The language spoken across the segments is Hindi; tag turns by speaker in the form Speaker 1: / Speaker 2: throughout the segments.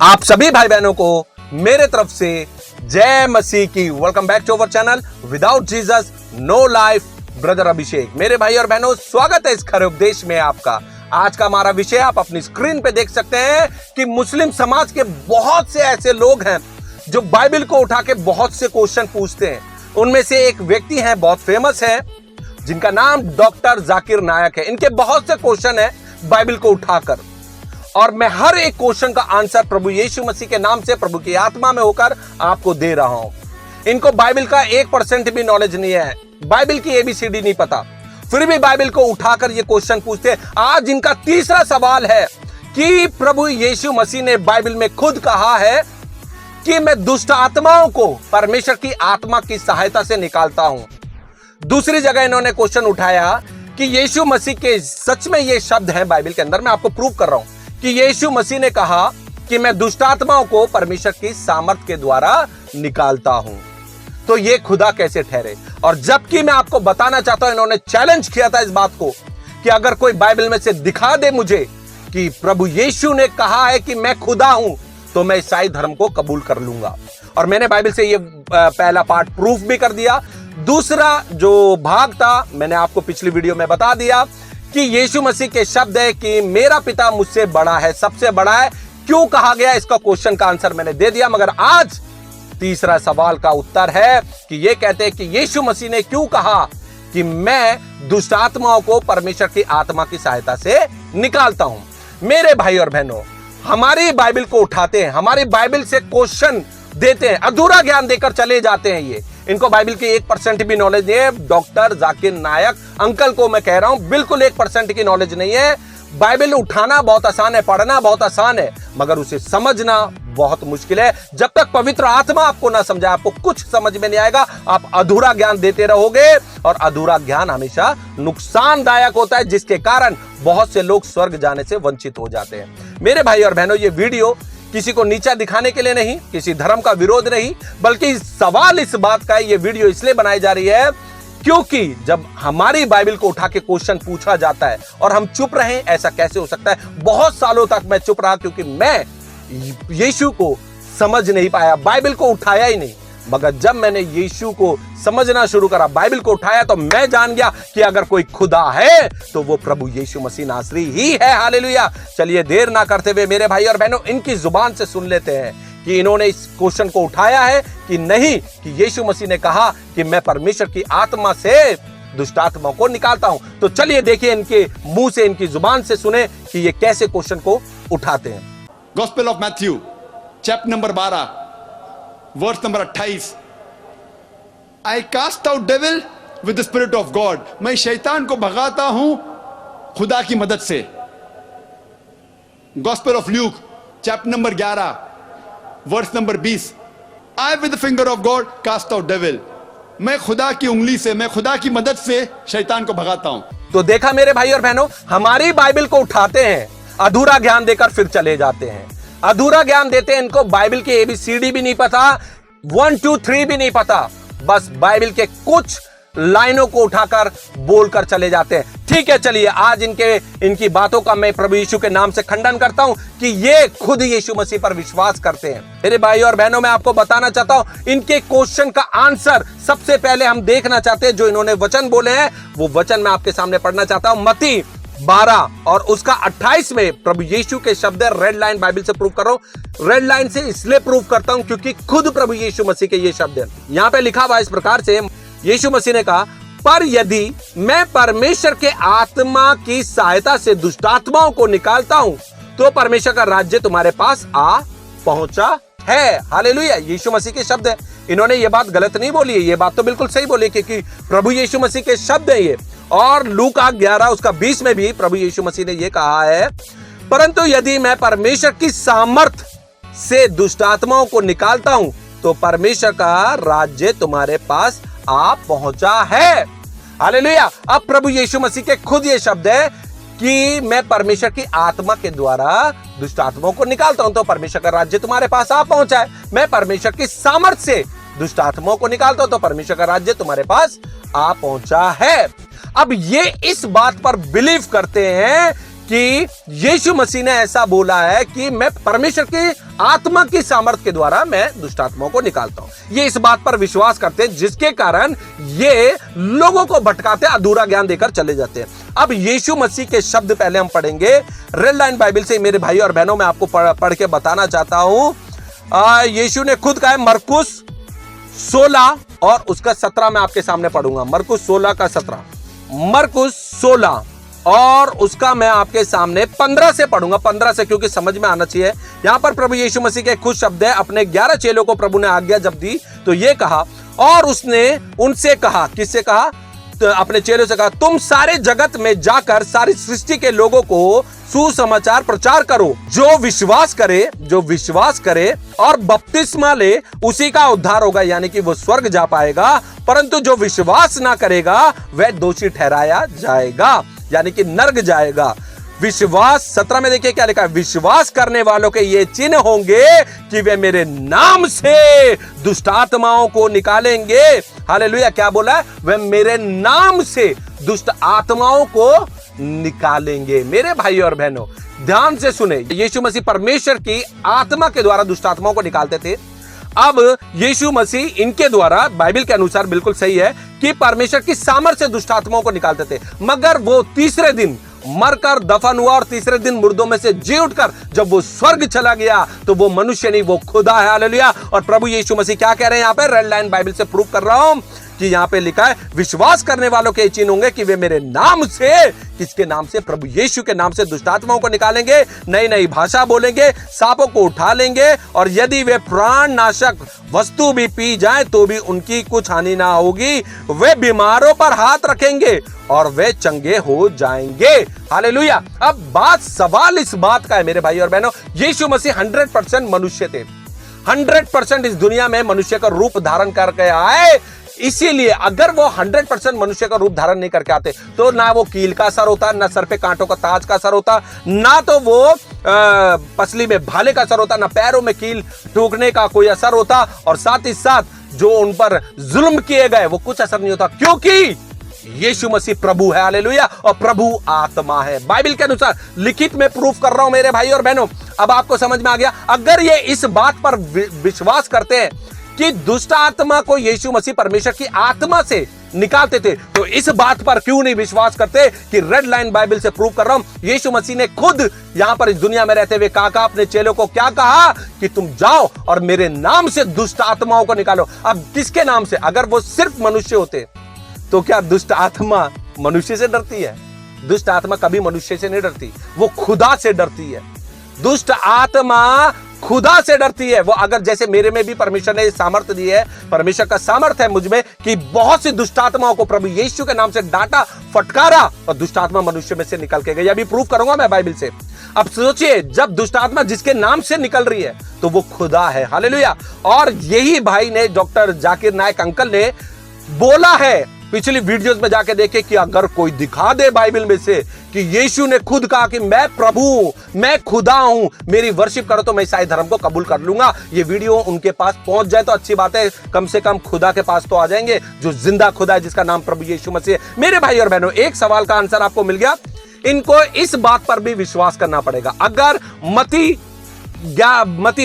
Speaker 1: आप सभी भाई बहनों को मेरे तरफ से जय मसीह की। Welcome back to our channel without Jesus no life, brother Abhishek. मेरे भाई और बहनों, स्वागत है इस खरे उपदेश में आपका। आज का हमारा विषय आप अपनी स्क्रीन पे देख सकते हैं कि मुस्लिम समाज के बहुत से ऐसे लोग हैं जो बाइबल को उठा के बहुत से क्वेश्चन पूछते हैं। उनमें से एक व्यक्ति हैं, बहुत फेमस है, जिनका नाम डॉक्टर जाकिर नायक है। इनके बहुत से क्वेश्चन है बाइबल को उठाकर, और मैं हर एक क्वेश्चन का आंसर प्रभु यीशु मसीह के नाम से, प्रभु की आत्मा में होकर आपको दे रहा हूं। इनको बाइबल का 1% भी नॉलेज नहीं है, बाइबल की ABCD नहीं पता, फिर भी बाइबल को उठाकर ये क्वेश्चन पूछते हैं। आज इनका तीसरा सवाल है कि प्रभु यीशु मसीह ने बाइबल में खुद कहा है कि मैं दुष्ट आत्माओं को परमेश्वर की आत्मा की सहायता से निकालता हूं। दूसरी जगह इन्होंने क्वेश्चन उठाया कि यीशु मसीह के सच में ये शब्द है बाइबल के अंदर। मैं आपको प्रूव कर रहा हूं कि यीशु मसीह ने कहा कि मैं दुष्ट आत्माओं को परमेश्वर की सामर्थ के द्वारा निकालता हूं। तो ये खुदा कैसे ठहरे? और जबकि मैं आपको बताना चाहता हूं, इन्होंने चैलेंज किया था इस बात को कि अगर कोई बाइबल में से दिखा दे मुझे कि प्रभु यीशु ने कहा है कि मैं खुदा हूं, तो मैं ईसाई धर्म को कबूल कर लूंगा। और मैंने बाइबल से ये पहला पार्ट प्रूफ भी कर दिया। दूसरा जो भाग था, मैंने आपको पिछली वीडियो में बता दिया कि यीशु मसीह के शब्द है कि मेरा पिता मुझसे बड़ा है, सबसे बड़ा है। क्यों कहा गया, इसका क्वेश्चन का आंसर मैंने दे दिया। मगर आज तीसरा सवाल का उत्तर है कि ये कहते हैं कि यीशु मसीह ने क्यों कहा कि मैं दुष्ट आत्माओं को परमेश्वर की आत्मा की सहायता से निकालता हूं। मेरे भाई और बहनों, हमारी बाइबल को उठाते हैं, हमारी बाइबल से क्वेश्चन देते हैं, अधूरा ज्ञान देकर चले जाते हैं। ये इनको बाइबल की 1% भी नॉलेज नहीं है। डॉक्टर जाकिर नायक अंकल को मैं कह रहा हूं, बिल्कुल 1% की नॉलेज नहीं है। बाइबल उठाना बहुत आसान है, पढ़ना बहुत आसान है, मगर उसे समझना बहुत मुश्किल है। जब तक पवित्र आत्मा आपको ना समझाए, आपको कुछ समझ में नहीं आएगा। आप अधूरा ज्ञान देते रहोगे, और अधूरा ज्ञान हमेशा नुकसानदायक होता है, जिसके कारण बहुत से लोग स्वर्ग जाने से वंचित हो जाते हैं। मेरे भाई और बहनों, ये वीडियो किसी को नीचा दिखाने के लिए नहीं, किसी धर्म का विरोध नहीं, बल्कि सवाल इस बात का है, ये वीडियो इसलिए बनाई जा रही है क्योंकि जब हमारी बाइबल को उठा के क्वेश्चन पूछा जाता है और हम चुप रहें, ऐसा कैसे हो सकता है? बहुत सालों तक मैं चुप रहा क्योंकि मैं यीशु को समझ नहीं पाया, बाइबल को उठाया ही नहीं। मगर जब मैंने यीशु को समझना शुरू करा, बाइबल को उठाया, तो मैं जान गया कि अगर कोई खुदा है तो वो प्रभु यीशु मसीह नासरी ही है। हालेलुया। चलिए देर ना करते हुए मेरे भाई और बहनों, इनकी जुबान से सुन लेते हैं कि इन्होंने इस क्वेश्चन को उठाया है कि नहीं, कि यीशु मसीह ने कहा कि मैं परमेश्वर की आत्मा से दुष्ट आत्माओं को निकालता हूं। तो चलिए देखिए, इनके मुंह से, इनकी जुबान से सुने कि ये कैसे क्वेश्चन को उठाते हैं।
Speaker 2: Gospel of Matthew chapter number 12 verse number 28। I cast out devil with the spirit of God. मैं शैतान को भगाता हूं खुदा की मदद से। Gospel of Luke chapter number 11 verse number 20। I with the finger of God cast out devil. मैं खुदा की उंगली से, मैं खुदा की मदद से शैतान को भगाता हूं।
Speaker 1: तो देखा मेरे भाई और बहनों, हमारी बाइबल को उठाते हैं, अधूरा ज्ञान देकर फिर चले जाते हैं। अधूरा ज्ञान देते हैं, इनको बाइबल की ABCD भी नहीं पता, 1 2 3 भी नहीं पता, बस बाइबल के कुछ लाइनों को उठाकर बोलकर चले जाते हैं। ठीक है, चलिए आज इनकी बातों का मैं प्रभु यीशु के नाम से खंडन करता हूं कि ये खुद यीशु मसीह पर विश्वास करते हैं। मेरे भाई और बहनों, मैं आपको बताना चाहता हूं, इनके क्वेश्चन का आंसर सबसे पहले हम देखना चाहते हैं। जो इन्होंने वचन बोले हैं, वो वचन मैं आपके सामने पढ़ना चाहता हूं। मत्ती 12 और उसका 28 में प्रभु यीशु के शब्द है। रेड लाइन बाइबल से प्रूव कर रहा हूं। रेड लाइन से इसलिए प्रूव करता हूं क्योंकि खुद प्रभु यीशु मसीह के ये शब्द है। यहां पे लिखा हुआ इस प्रकार से, यीशु मसीह ने कहा, पर यदि मैं परमेश्वर के आत्मा की सहायता से दुष्ट आत्माओं को निकालता हूं, तो परमेश्वर का राज्य तुम्हारे पास आ पहुंचा है। हालेलुया। यीशु मसीह के शब्द है। इन्होंने ये बात गलत नहीं बोली है, ये बात तो बिल्कुल सही बोली, क्योंकि प्रभु यीशु मसीह के शब्द है ये। और लूका 11 उसका 20 में भी प्रभु यीशु मसीह ने यह कहा है, परंतु यदि मैं परमेश्वर की सामर्थ से दुष्ट आत्माओं को निकालता हूं, तो परमेश्वर का राज्य तुम्हारे पास आ पहुंचा है। हालेलुया। अब प्रभु यीशु मसीह के खुद ये शब्द है कि मैं परमेश्वर की आत्मा के द्वारा दुष्ट आत्माओं को निकालता हूं, तो परमेश्वर का राज्य तुम्हारे पास आ पहुंचा है। मैं परमेश्वर की सामर्थ से दुष्ट आत्माओं को निकालता हूं, तो परमेश्वर का राज्य तुम्हारे पास आ पहुंचा है। अब ये इस बात पर बिलीव करते हैं कि यीशु मसीह ने ऐसा बोला है कि मैं परमेश्वर की आत्मा की सामर्थ के द्वारा मैं दुष्ट आत्माओं को निकालता हूं। ये इस बात पर विश्वास करते हैं, जिसके कारण ये लोगों को भटकाते, अधूरा ज्ञान देकर चले जाते हैं। अब यीशु मसीह के शब्द पहले हम पढ़ेंगे रेड लाइन बाइबल से। मेरे भाई और बहनों, मैं आपको पढ़ के बताना चाहता हूं। यीशु ने खुद कहा है, मरकुस 16 और उसका 17 मैं आपके सामने पढ़ूंगा। मरकुस 16 का 17, मरकुस 16 और उसका मैं आपके सामने 15 से पढ़ूंगा, 15 से, क्योंकि समझ में आना चाहिए। यहां पर प्रभु यीशु मसीह के खुद शब्द है। अपने 11 चेलों को प्रभु ने आज्ञा जब दी तो ये कहा, और उसने उनसे कहा, किससे कहा? तो अपने चेलों से कहा, तुम सारे जगत में जाकर सारी सृष्टि के लोगों को सुसमाचार प्रचार करो। जो विश्वास करे और बपतिस्मा ले, उसी का उद्धार होगा, यानी कि वो स्वर्ग जा पाएगा। परंतु जो विश्वास ना करेगा वह दोषी ठहराया जाएगा, यानी कि नर्क जाएगा। विश्वास 17 में देखिए क्या लिखा है, विश्वास करने वालों के ये चिन्ह होंगे कि वे मेरे नाम से दुष्ट आत्माओं को निकालेंगे। हालेलुया, क्या बोला है? वे मेरे नाम से दुष्ट आत्माओं को निकालेंगे। मेरे भाई और बहनों, ध्यान से सुने, यीशु मसीह परमेश्वर की आत्मा के द्वारा दुष्ट आत्माओं को निकालते थे। अब यीशु मसीह इनके द्वारा, बाइबल के अनुसार बिल्कुल सही है कि परमेश्वर की सामर्थ्य से दुष्ट आत्माओं को निकालते थे, मगर वो तीसरे दिन मरकर दफन हुआ और तीसरे दिन मुर्दों में से जी उठकर जब वो स्वर्ग चला गया तो वो मनुष्य नहीं, वो खुदा है। हालेलुया। और प्रभु यीशु मसीह क्या कह रहे हैं यहाँ पे? रेड लाइन बाइबल से प्रूव कर रहा हूं कि यहाँ पे लिखा है, विश्वास करने वालों के चिन्ह होंगे कि वे मेरे नाम से, किसके नाम से? प्रभु यीशु के नाम से दुष्ट आत्माओं को निकालेंगे, नई नई भाषा बोलेंगे, सांपों को उठा लेंगे, और यदि वे प्राण नाशक वस्तु भी पी जाए तो भी उनकी कुछ हानि ना होगी। वे बीमारों पर हाथ रखेंगे और वे चंगे हो जाएंगे। हालेलुया। अब सवाल इस बात का है मेरे भाई और बहनों, यीशु मसीह 100% मनुष्य थे, 100% इस दुनिया में मनुष्य का रूप धारण करके आए। इसीलिए अगर वो 100% मनुष्य का रूप धारण नहीं करके आते तो ना वो कील का असर होता, ना सर पे कांटों का ताज का असर होता, ना तो वो पसली में भाले का असर होता, ना पैरों में कील ठोकने का कोई असर होता, और साथ ही साथ जो उन पर जुल्म किए गए वो कुछ असर नहीं होता, क्योंकि यीशु मसीह प्रभु है। हालेलुया। और प्रभु आत्मा है, बाइबल के अनुसार लिखित में प्रूफ कर रहा हूं मेरे भाई और बहनों। अब आपको समझ में आ गया? अगर ये इस बात पर विश्वास करते हैं कि दुष्ट आत्मा को यीशु मसीह परमेश्वर की आत्मा से निकालते थे, तो इस बात पर क्यों नहीं विश्वास करते कि रेड लाइन बाइबल से प्रूव कर रहा हूं, यीशु मसीह ने खुद यहां पर इस दुनिया में रहते हुए कहा, अपने चेलों को क्या कहा कि तुम जाओ और मेरे नाम से दुष्ट आत्माओं को निकालो। अब किसके नाम से? अगर वो सिर्फ मनुष्य होते तो क्या दुष्ट आत्मा मनुष्य से डरती है? दुष्ट आत्मा कभी मनुष्य से नहीं डरती, वो खुदा से डरती है। दुष्ट आत्मा खुदा से डरती है। वो अगर, जैसे मेरे में भी परमेश्वर ने सामर्थ्य दी है, परमेश्वर का सामर्थ्य है मुझ में कि बहुत सी दुष्ट आत्माओं को प्रभु यीशु के नाम से डांटा, फटकारा, और दुष्ट आत्मा मनुष्य में से निकल के गई। अभी प्रूफ करूंगा मैं बाइबल से। अब सोचिए, जब दुष्ट आत्मा जिसके नाम से निकल रही है तो वो खुदा है। हालेलुया। और यही भाई ने, डॉक्टर जाकिर नायक अंकल ने बोला है, पिछली वीडियोस में जाके देखे, कि अगर कोई दिखा दे बाइबल में से कि यीशु ने खुद कहा कि मैं प्रभु, मैं खुदा हूं, मेरी वर्शिप करो तो मैं ईसाई धर्म को कबूल कर लूंगा। ये वीडियो उनके पास पहुंच जाए तो अच्छी बात है, कम से कम खुदा के पास तो आ जाएंगे, जो जिंदा खुदा है, जिसका नाम प्रभु यीशु मसीह है। मेरे भाई और बहनों, एक सवाल का आंसर आपको मिल गया। इनको इस बात पर भी विश्वास करना पड़ेगा। अगर मती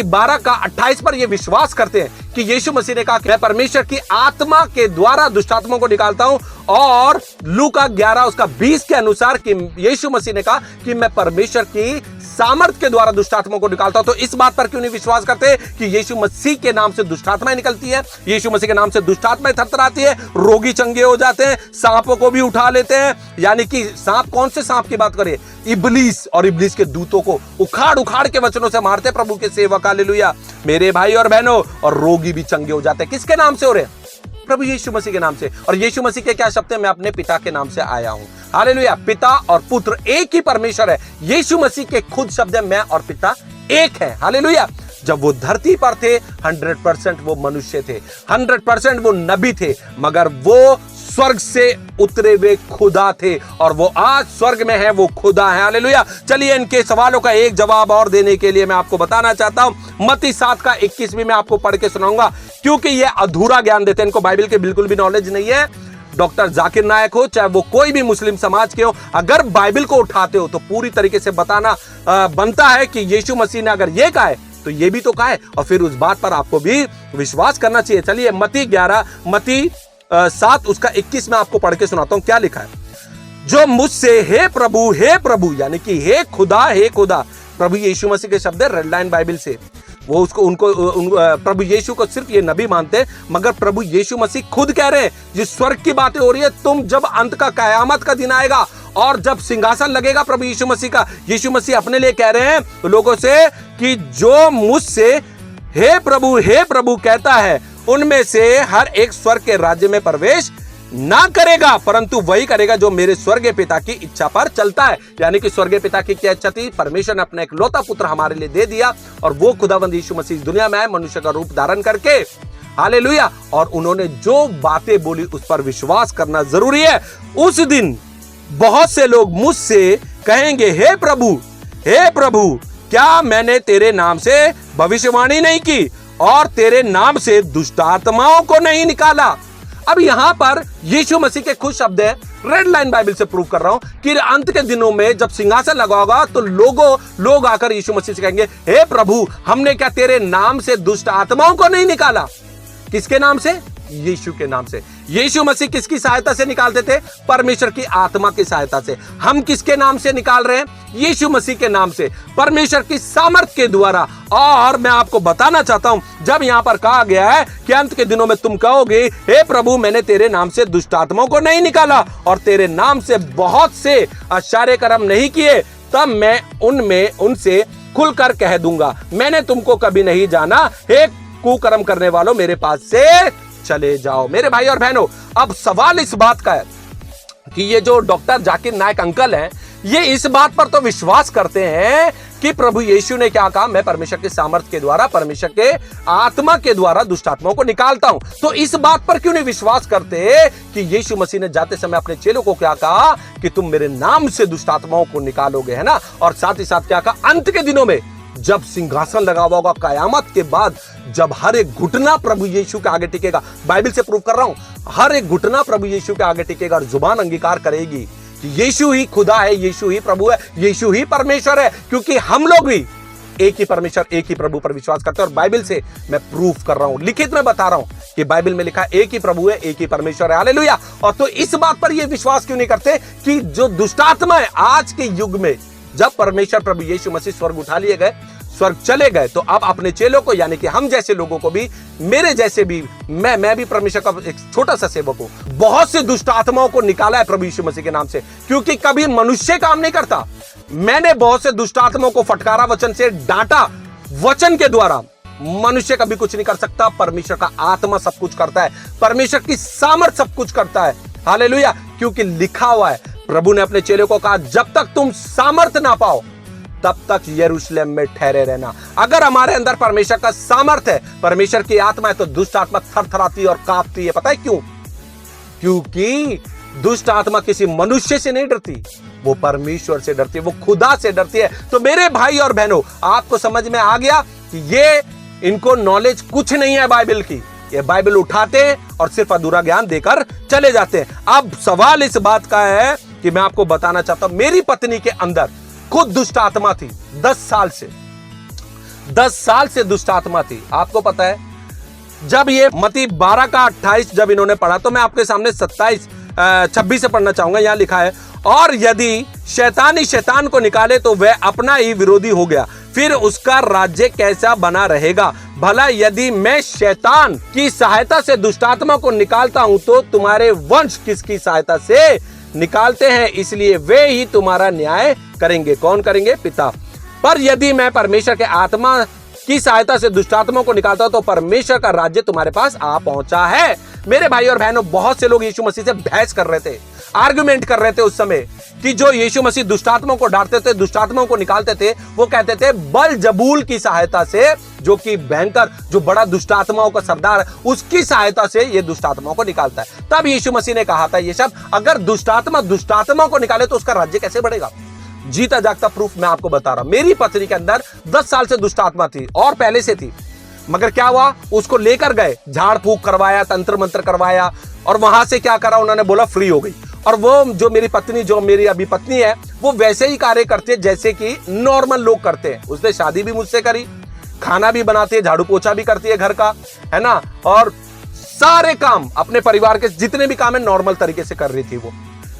Speaker 1: 12 का 28 पर ये विश्वास करते हैं कि यीशु मसीह ने कहा कि मैं परमेश्वर की आत्मा के द्वारा दुष्ट आत्माओं को निकालता हूं, और लूका 11 उसका 20 के अनुसार कि यीशु मसीह ने कहा कि मैं परमेश्वर की सामर्थ्य के द्वारा दुष्ट आत्माओं को निकालता हूं, तो इस बात पर क्यों नहीं विश्वास करते कि यीशु मसीह के नाम से दुष्ट आत्माएं निकलती है, यीशु मसीह के नाम से दुष्ट आत्माएं थरथराती है, रोगी चंगे हो जाते हैं, सांपों को भी उठा लेते हैं। यानी कि सांप, कौन से सांप की बात करें? इब्लीस और इब्लीस के दूतों को उखाड़ उखाड़ के वचनों से मारते प्रभु के सेवक। हालेलुया मेरे भाई और बहनों। और रोगी भी चंगे हो जाते हैं। किसके नाम से हो रहे? प्रभु यीशु मसीह के नाम से। और यीशु मसीह के क्या शब्द है? मैं अपने पिता के नाम से आया हूं। हालेलुया। पिता और पुत्र एक ही परमेश्वर है। यीशु मसीह के खुद शब्द है, मैं और पिता एक है। हालेलुया। जब वो धरती पर थे 100% वो मनुष्य थे, 100% वो नबी थे, मगर वो स्वर्ग से उतरे हुए खुदा थे, और वो आज स्वर्ग में है, वो खुदा है। हालेलुया। चलिए, इनके सवालों का एक जवाब और देने के लिए मैं आपको बताना चाहता हूं। मत्ती 7 का 21 भी मैं आपको पढ़ के सुनाऊंगा, क्योंकि ये अधूरा ज्ञान देते हैं, इनको बाइबल के बिल्कुल भी नॉलेज नहीं है। डॉक्टर जाकिर नायक हो, चाहे वो कोई भी मुस्लिम समाज के हो, अगर बाइबल को उठाते हो तो पूरी तरीके से बताना बनता है कि यीशु मसीह ने अगर ये कहा है तो ये भी तो कहा है, और फिर उस बात पर आपको भी विश्वास करना चाहिए। चलिए मत्ती 7 उसका 21 में आपको पढ़ के सुनाता हूं क्या लिखा है। जो मुझसे हे प्रभु यानी कि हे खुदा, प्रभु यीशु मसीह के शब्द है रेड लाइन बाइबल से। वो प्रभु यीशु को सिर्फ ये नबी मानते हैं, मगर प्रभु यीशु मसीह खुद कह रहे हैं, जिस स्वर्ग की बातें हो रही है, तुम जब अंत का कयामत का दिन आएगा और जब सिंहासन लगेगा प्रभु यीशु मसीह का, यीशु मसीह अपने लिए कह रहे हैं लोगों से कि जो मुझसे हे प्रभु कहता है, उनमें से हर एक स्वर्ग के राज्य में प्रवेश ना करेगा, परंतु वही करेगा जो मेरे स्वर्गीय पिता की इच्छा पर चलता है। यानी कि स्वर्गीय पिता की क्या इच्छा थी? परमेश्वर ने अपना इकलौता पुत्र हमारे लिए दे दिया, और वो खुदावंद यीशु मसीह दुनिया में आए मनुष्य का रूप धारण करके, हालेलुया। और उन्होंने जो बातें बोली उस पर विश्वास करना जरूरी है। उस दिन बहुत से लोग मुझसे कहेंगे, हे प्रभु क्या मैंने तेरे नाम से भविष्यवाणी नहीं की और तेरे नाम से दुष्ट आत्माओं को नहीं निकाला? अब यहां पर यीशु मसीह के खुद शब्द है, रेड लाइन बाइबल से प्रूव कर रहा हूं कि अंत के दिनों में जब सिंहासन लगा होगा तो लोग आकर यीशु मसीह से कहेंगे, हे प्रभु हमने क्या तेरे नाम से दुष्ट आत्माओं को नहीं निकाला? किसके नाम से? यीशु के नाम से। यीशु मसीह किसकी सहायता से निकालते थे? परमेश्वर की आत्मा की सहायता से। हम किसके नाम से निकाल रहे हैं? यीशु मसीह के नाम से, परमेश्वर की सामर्थ के द्वारा। और मैं आपको बताना चाहता हूं, जब यहां पर कहा गया है कि अंत के दिनों में तुम कहोगे, हे प्रभु मैंने तेरे नाम से दुष्ट आत्माओं को नहीं निकाला और तेरे नाम से बहुत से आश्चर्य कर्म नहीं किए, तब मैं उनसे खुलकर कह दूंगा, मैंने तुमको कभी नहीं जाना, हे कुकर्म करने वालों मेरे पास से चले जाओ। मेरे भाई और बहनों, अब सवाल इस बात का है कि ये जो डॉक्टर जाकिर नायक अंकल हैं, ये इस बात पर तो विश्वास करते हैं कि प्रभु यीशु ने क्या कहा, मैं परमेश्वर के सामर्थ्य के द्वारा, परमेश्वर के आत्मा के द्वारा दुष्ट आत्माओं को निकालता हूं। तो इस बात पर क्यों नहीं विश्वास करते कि यीशु मसीह ने जाते समय अपने चेलों को क्या कहा कि तुम मेरे नाम से दुष्ट आत्माओं को निकालोगे, है ना? और साथ ही साथ क्या कहा, अंत के दिनों में जब सिंहासन लगा हुआ होगा, कयामत के बाद जब हर एक घुटना प्रभु यीशु के आगे टिकेगा, बाइबल से प्रूव कर रहा हूं, हर एक घुटना प्रभु यीशु के आगे टिकेगा और जुबान अंगीकार करेगी कि यीशु ही खुदा है, यीशु ही प्रभु है, यीशु ही परमेश्वर है। क्योंकि हम लोग भी एक ही परमेश्वर, एक ही प्रभु पर विश्वास करते हैं। और बाइबल से मैं प्रूफ कर रहा हूं, लिखित में बता रहा हूं कि बाइबल में लिखा एक ही प्रभु है, एक ही परमेश्वर है, हालेलुया। और तो इस बात पर यह विश्वास क्यों नहीं करते कि जो दुष्टात्मा है आज के युग में, जब परमेश्वर प्रभु यीशु मसीह स्वर्ग उठा लिए गए, स्वर्ग चले गए, तो अब अपने चेलों को, यानी कि हम जैसे लोगों को भी, मेरे जैसे भी, मैं भी परमेश्वर का एक छोटा सा सेवक हूं, बहुत से दुष्ट आत्माओं को निकाला है प्रभु यीशु मसीह के नाम से। क्योंकि कभी मनुष्य काम नहीं करता, मैंने बहुत से दुष्ट आत्माओं को फटकारा, वचन से डांटा, वचन के द्वारा। मनुष्य कभी कुछ नहीं कर सकता, परमेश्वर का आत्मा सब कुछ करता है, परमेश्वर की सामर्थ सब कुछ करता है, हालेलुया। क्योंकि लिखा हुआ है, प्रभु ने अपने चेलों को कहा, जब तक तुम सामर्थ ना पाओ तब तक यरूशलेम में ठहरे रहना। अगर हमारे अंदर परमेश्वर का सामर्थ है, परमेश्वर की आत्मा है, तो दुष्ट आत्मा थरथराती और कांपती है। पता है क्यों? क्योंकि दुष्ट आत्मा किसी मनुष्य से नहीं डरती, वो परमेश्वर से डरती है, वो खुदा से डरती है। तो मेरे भाई और बहनों, आपको समझ में आ गया कि ये इनको नॉलेज कुछ नहीं है बाइबल की, ये बाइबल उठाते हैं और सिर्फ अधूरा ज्ञान देकर चले जाते हैं। अब सवाल इस बात का है कि मैं आपको बताना चाहता हूं, मेरी पत्नी के अंदर खुद दुष्ट आत्मा थी, 10 साल से दुष्ट आत्मा थी। आपको पता है, जब ये मत्ती 12 का 28 जब इन्होंने पढ़ा, तो मैं आपके सामने 26 से पढ़ना चाहूंगा। यहां लिखा है, और यदि शैतान शैतान को निकाले तो वह अपना ही विरोधी हो गया, फिर उसका राज्य कैसा बना रहेगा? भला यदि मैं शैतान की सहायता से दुष्टात्मा को निकालता हूं, तो तुम्हारे वंश किसकी सहायता से निकालते हैं? इसलिए वे ही तुम्हारा न्याय करेंगे। कौन करेंगे? पिता। पर यदि मैं परमेश्वर के आत्मा की सहायता से दुष्टात्माओं को निकालता हूं, तो परमेश्वर का राज्य तुम्हारे पास आ पहुंचा है। मेरे भाई और बहनों, बहुत से लोग यीशु मसीह से बहस कर रहे थे, आर्गुमेंट कर रहे थे उस समय, कि जो यीशु मसीह दुष्टात्माओं को डांटते थे, दुष्टात्माओं को निकालते थे, वो कहते थे बलजबूल की सहायता से, जो कि भयंकर, जो बड़ा दुष्टात्माओं का सरदार है, उसकी सहायता से ये दुष्टात्माओं को निकालता है। तब यीशु मसीह ने कहा था ये शब्द, अगर दुष्टात्मा को निकाले तो उसका राज्य कैसे बढ़ेगा? जीता जागता प्रूफ मैं आपको बता रहा हूं। मेरी पत्नी के अंदर 10 साल से दुष्टात्मा थी और पहले से थी, मगर क्या हुआ, उसको लेकर गए, झाड़ फूक करवाया, तंत्र मंत्र करवाया, और वहां से क्या करा, उन्होंने बोला फ्री हो गई। और वो जो मेरी पत्नी, जो मेरी अभी पत्नी है, वो वैसे ही कार्य करती है जैसे कि नॉर्मल लोग करते हैं। उसने शादी भी मुझसे करी, खाना भी बनाती है, झाड़ू पोछा भी करती है घर का, है ना, और सारे काम अपने परिवार के जितने भी काम है नॉर्मल तरीके से कर रही थी वो।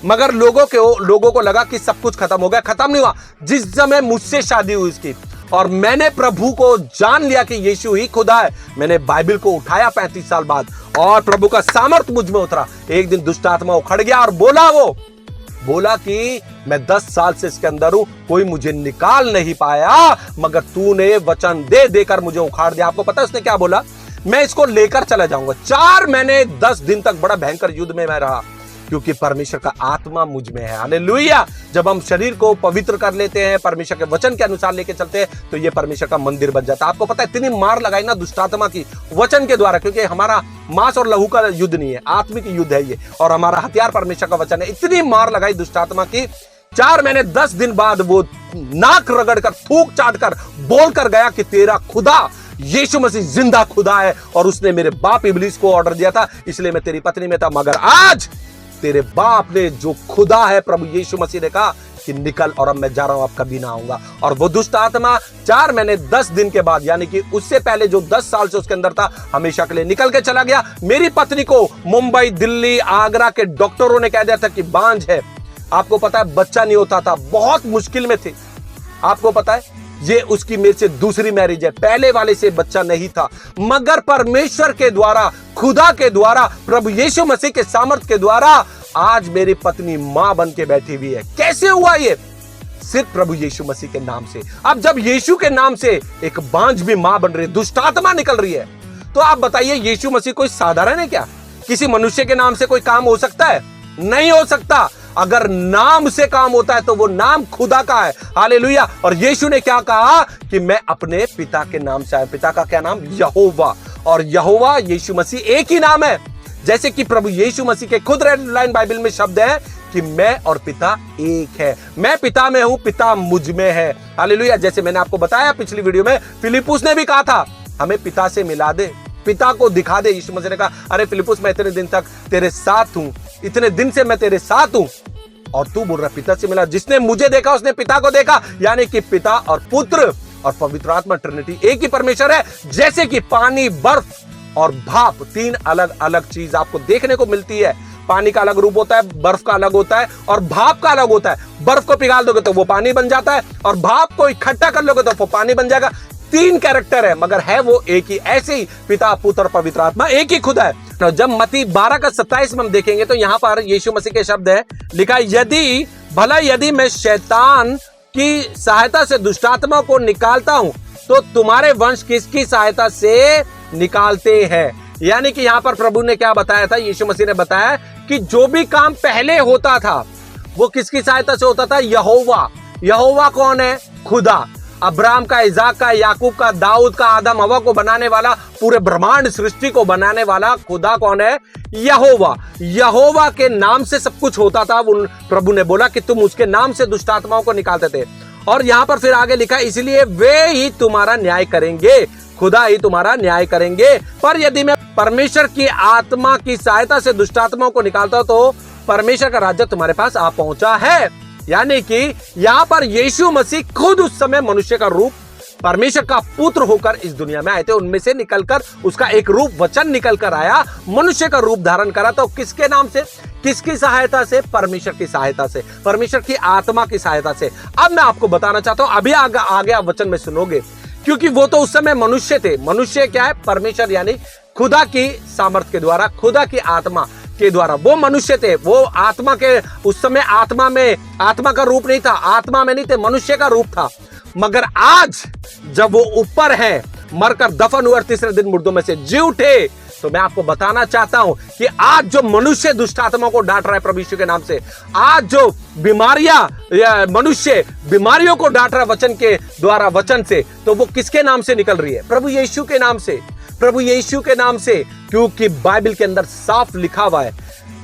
Speaker 1: मगर लोगों को लगा कि सब कुछ खत्म हो गया। खत्म नहीं हुआ। जिस समय मुझसे शादी हुई इसकी, और मैंने प्रभु को जान लिया कि यीशु ही खुदा है, मैंने बाइबल को उठाया 35 साल बाद, और प्रभु का सामर्थ मुझ में उतरा। एक दिन दुष्ट आत्मा उखड़ गया और बोला कि मैं 10 साल से इसके अंदर हूं, कोई मुझे निकाल नहीं पाया, मगर तूने वचन दे देकर मुझे उखाड़ दिया। आपको पता है उसने क्या बोला, मैं इसको लेकर चला जाऊंगा। 4 महीने 10 दिन तक बड़ा भयंकर युद्ध में मैं रहा, क्योंकि परमेश्वर का आत्मा मुझ में है। हालेलुया। जब हम शरीर को पवित्र कर लेते हैं, परमेश्वर के वचन के अनुसार लेके चलते हैं, तो ये परमेश्वर का मंदिर बन जाता है। आपको पता है इतनी मार लगाई ना दुष्ट आत्मा की वचन के द्वारा, क्योंकि हमारा मांस और लहू का युद्ध नहीं है, आत्मिक युद्ध है ये, और हमारा हथियार परमेश्वर का वचन है। इतनी मार लगाई दुष्ट आत्मा की, 4 महीने 10 दिन बाद वो नाक रगड़कर, थूक चाटकर बोलकर गया कि तेरा खुदा यीशु मसीह जिंदा खुदा है, और उसने मेरे बाप इब्लीस को ऑर्डर दिया था, इसलिए मैं तेरी पत्नी में था। मगर आज तेरे बाप ने, जो खुदा है प्रभु यीशु मसीह ने कहा कि निकल, और अब मैं जा रहा हूं, अब कभी ना आऊंगा। और वो दुष्ट आत्मा 4 महीने 10 दिन के बाद, यानी कि उससे पहले जो 10 साल से उसके अंदर था, हमेशा के लिए निकल के चला गया। मेरी पत्नी को मुंबई, दिल्ली, आगरा के डॉक्टरों ने कह दिया था कि बांझ है। आपको पता है बच्चा नहीं होता था, बहुत मुश्किल में थी। आपको पता है ये उसकी मेरे से दूसरी मैरिज है, पहले वाले से बच्चा नहीं था, मगर परमेश्वर के द्वारा, खुदा के द्वारा, प्रभु यीशु मसीह के सामर्थ के द्वारा आज मेरी पत्नी मां बन के बैठी हुई है। कैसे हुआ ये? सिर्फ प्रभु यीशु मसीह के नाम से। अब जब यीशु के नाम से एक बांझ भी मां बन रही है, दुष्ट आत्मा निकल रही है, तो आप बताइए यीशु मसीह कोई साधारण है क्या? किसी मनुष्य के नाम से कोई काम हो सकता है? नहीं हो सकता। अगर नाम से काम होता है तो वो नाम खुदा का है। हालेलुया। और यीशु ने क्या कहा कि मैं अपने पिता के नाम से आया। पिता का क्या नाम? यहोवा। और यहोवा यीशु मसीह एक ही नाम है। जैसे कि प्रभु यीशु मसीह के खुद रेड लाइन बाइबल में शब्द है कि मैं और पिता एक है। मैं पिता में हूं, पिता मुझ में है। हालेलुया। जैसे मैंने आपको बताया पिछली वीडियो में, फिलिपुस ने भी कहा था हमें पिता से मिला दे, पिता को दिखा दे। यीशु मसीह ने कहा अरे फिलिपुस, मैं इतने दिन तक तेरे साथ हूं, इतने दिन से मैं तेरे साथ हूं, और तू बोल रहा पिता से मिला। जिसने मुझे देखा उसने पिता को देखा। यानी कि पिता और पुत्र और पवित्र आत्मा, ट्रिनिटी एक ही परमेश्वर है। जैसे कि पानी, बर्फ और भाप, 3 अलग अलग चीज आपको देखने को मिलती है। पानी का अलग रूप होता है, बर्फ का अलग होता है, और भाप का अलग होता है। बर्फ को पिघाल दोगे तो वो पानी बन जाता है, और भाप को इकट्ठा कर लोगे तो वो पानी बन जाएगा। 3 कैरेक्टर है, मगर है वो एक ही। ऐसे ही पिता, पुत्र, पवित्र आत्मा एक ही खुदा है। तो जब मत्ती 12:27 में हम देखेंगे तो यहां पर यीशु मसीह के शब्द है, लिखा यदि मैं शैतान की सहायता से दुष्टात्मा को निकालता हूं तो तुम्हारे वंश किसकी सहायता से निकालते हैं? यानी कि यहां पर प्रभु ने क्या बताया था? यीशु मसीह ने बताया कि जो भी काम पहले होता था वो किसकी सहायता से होता था? यहोवा। यहोवा कौन है? खुदा। अब्राहम का, इजाक का, याकूब का, दाऊद का, आदम हवा को बनाने वाला, पूरे ब्रह्मांड सृष्टि को बनाने वाला खुदा कौन है? यहोवा। यहोवा के नाम से सब कुछ होता था। प्रभु ने बोला कि तुम उसके नाम से दुष्ट आत्माओं को निकालते थे। और यहां पर फिर आगे लिखा इसलिए वे ही तुम्हारा न्याय करेंगे, खुदा ही तुम्हारा न्याय करेंगे। पर यदि मैं परमेश्वर की आत्मा की सहायता से दुष्ट आत्माओं को निकालता हूं तो परमेश्वर का राज्य तुम्हारे पास आ पहुंचा है। यानी कि यहां पर यीशु मसीह खुद उस समय मनुष्य का रूप, परमेश्वर का पुत्र होकर इस दुनिया में आए थे। उनमें से निकलकर उसका एक रूप, वचन निकलकर आया, मनुष्य का रूप धारण करा। तो किसके नाम से, किसकी सहायता से? परमेश्वर की सहायता से, परमेश्वर की आत्मा की सहायता से। अब मैं आपको बताना चाहता हूं, अभी आगे आप वचन में सुनोगे, क्योंकि वो तो उस समय मनुष्य थे। मनुष्य क्या है? परमेश्वर, यानी खुदा की सामर्थ के द्वारा, खुदा की आत्मा के द्वारा वो मनुष्य थे। वो आत्मा के, उस समय आत्मा में, आत्मा का रूप नहीं था, आत्मा में नहीं थे, मनुष्य का रूप था। मगर आज जब वो ऊपर है, मरकर दफन हुए, तीसरे दिन मुर्दों में से जी उठे, तो मैं आपको बताना चाहता हूं कि आज जो मनुष्य दुष्ट आत्मा को डांट रहा है प्रभु यीशु के नाम से, आज जो बीमारियां, मनुष्य बीमारियों को डांट रहा है वचन के द्वारा, वचन से, तो वो किसके नाम से निकल रही है? प्रभु यीशु के नाम से, प्रभु यीशु के नाम से। क्योंकि बाइबल के अंदर साफ लिखा हुआ है,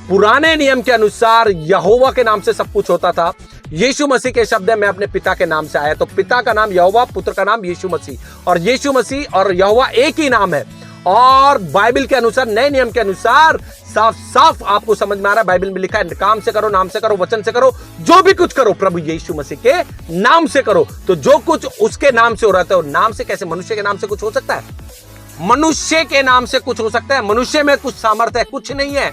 Speaker 1: पुराने नियम के अनुसार यहोवा के नाम से सब कुछ होता था, यीशु मसीह के शब्द है मैं अपने पिता के नाम से आया। तो पिता का नाम यहोवा, पुत्र का नाम यीशु मसीह, और यीशु मसीह और यहोवा एक ही नाम है। और बाइबल के अनुसार, नए नियम के अनुसार साफ साफ आपको समझ में आ रहा है, बाइबल में लिखा है काम से करो, नाम से करो, वचन से करो, जो भी कुछ करो प्रभु यीशु मसीह के नाम से करो। तो जो कुछ उसके नाम से हो रहा है, नाम से कैसे? मनुष्य के नाम से कुछ हो सकता है? मनुष्य के नाम से कुछ हो सकता है? मनुष्य में कुछ सामर्थ्य है? कुछ नहीं है।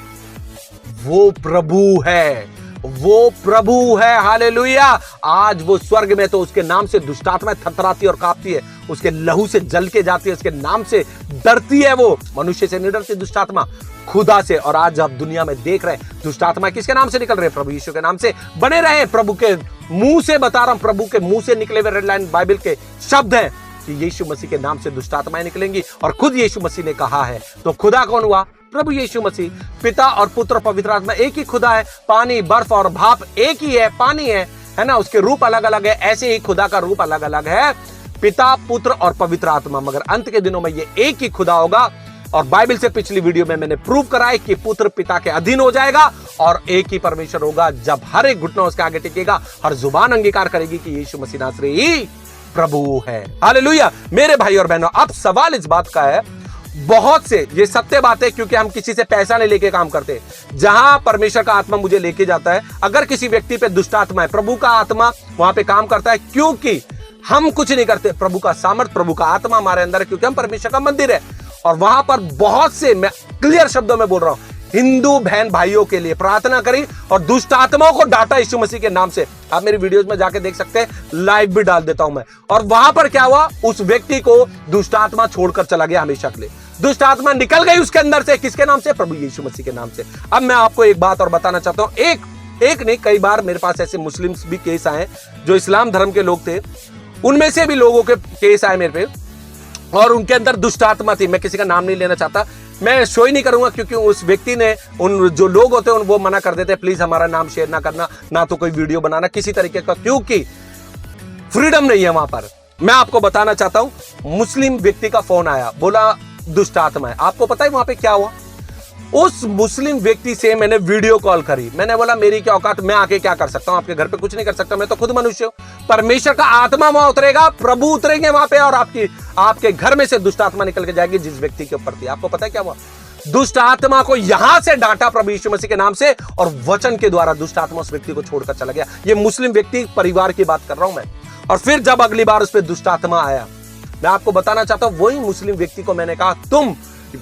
Speaker 1: वो प्रभु है, वो प्रभु है। हालेलुया। आज वो स्वर्ग में तो उसके नाम से दुष्टात्मा थरथराती और कांपती है, उसके लहू से जल के जाती है, उसके नाम से डरती है। वो मनुष्य से नहीं डरती दुष्टात्मा, खुदा से। और आज आप दुनिया में देख रहे हैं दुष्टात्मा किसके नाम से निकल रहे हैं? प्रभु यीशु के नाम से। बने रहे, प्रभु के मुंह से बता रहा हूं, प्रभु के मुंह से निकले हुए रेड लाइन बाइबल के शब्द हैं कि यीशु मसीह के नाम से दुष्टात्माएं निकलेंगी। और खुद यीशु मसीह ने कहा है। तो खुदा कौन हुआ? प्रभु यीशु मसीह। पिता और पुत्र पवित्र आत्मा एक ही खुदा है। पानी, बर्फ और भाप एक ही है, पानी है ना। उसके रूप अलग अलग है, ऐसे ही खुदा का रूप अलग अलग है, पिता, पुत्र और पवित्र आत्मा। मगर अंत के दिनों में ये एक ही खुदा होगा। और बाइबल से पिछली वीडियो में मैंने प्रूव कराया कि पुत्र पिता के अधीन हो जाएगा और एक ही परमेश्वर होगा। जब हर एक घुटना उसके आगे टिकेगा, हर जुबान अंगीकार करेगी कि यीशु मसीह नासरी ही प्रभु है। हालेलुया। मेरे भाई और बहनों, अब सवाल इस बात का है, बहुत से, ये सत्य बात है क्योंकि हम किसी से पैसा नहीं लेके काम करते। जहां परमेश्वर का आत्मा मुझे लेके जाता है, अगर किसी व्यक्ति पे दुष्ट आत्मा है, प्रभु का आत्मा वहां पे काम करता है, क्योंकि हम कुछ नहीं करते। प्रभु का सामर्थ, प्रभु का आत्मा हमारे अंदर है, क्योंकि हम परमेश्वर का मंदिर है। और वहां पर बहुत से, मैं क्लियर शब्दों में बोल रहा हूं, हिंदू बहन भाइयों के लिए प्रार्थना करी और दुष्ट आत्माओं को डांटा यीशु मसीह के नाम से। आप मेरी वीडियोस में जाके देख सकते हैं, लाइव भी डाल देता हूं मैं। और वहां पर क्या हुआ? उस व्यक्ति को दुष्ट आत्मा छोड़कर चला गया हमेशा के लिए। दुष्ट आत्मा निकल गई उसके अंदर से। किसके नाम से? प्रभु यीशु मसीह के नाम से। अब मैं आपको एक बात और बताना चाहता हूं। एक नहीं, कई बार मेरे पास ऐसे मुस्लिम्स भी केस आए जो इस्लाम धर्म के लोग थे, उनमें से भी लोगों के केस आए मेरे पे, और उनके अंदर दुष्ट आत्मा थी। मैं किसी का नाम नहीं लेना चाहता, मैं शो ही नहीं करूंगा, क्योंकि उस व्यक्ति ने, उन जो लोग होते हैं वो मना कर देते, प्लीज हमारा नाम शेयर ना करना, ना तो कोई वीडियो बनाना किसी तरीके का, क्योंकि फ्रीडम नहीं है वहां पर। मैं आपको बताना चाहता हूं, मुस्लिम व्यक्ति का फोन आया, बोला दुष्ट आत्मा है। आपको पता है वहां पे क्या हुआ? उस मुस्लिम व्यक्ति से मैंने वीडियो कॉल करी। मैंने बोला मेरी क्या औकात, मैं आके क्या कर सकता हूं? आपके घर पे कुछ नहीं कर सकता, मैं तो खुद मनुष्य हूं। परमेश्वर का आत्मा वहां उतरेगा, प्रभु उतरेंगे वहां पे, और आपके घर में से दुष्ट आत्मा निकल के जाएगी जिस व्यक्ति के ऊपर थी। आपको पता है क्या हुआ? दुष्ट आत्मा को यहां से डांटा प्रभु यीशु मसीह के नाम से, और वचन के द्वारा दुष्ट आत्मा उस व्यक्ति को छोड़कर चला गया। ये मुस्लिम व्यक्ति परिवार की बात कर रहा हूं मैं। और फिर जब अगली बार उस पर दुष्ट आत्मा आया, मैं आपको बताना चाहता हूं, वही मुस्लिम व्यक्ति को मैंने कहा तुम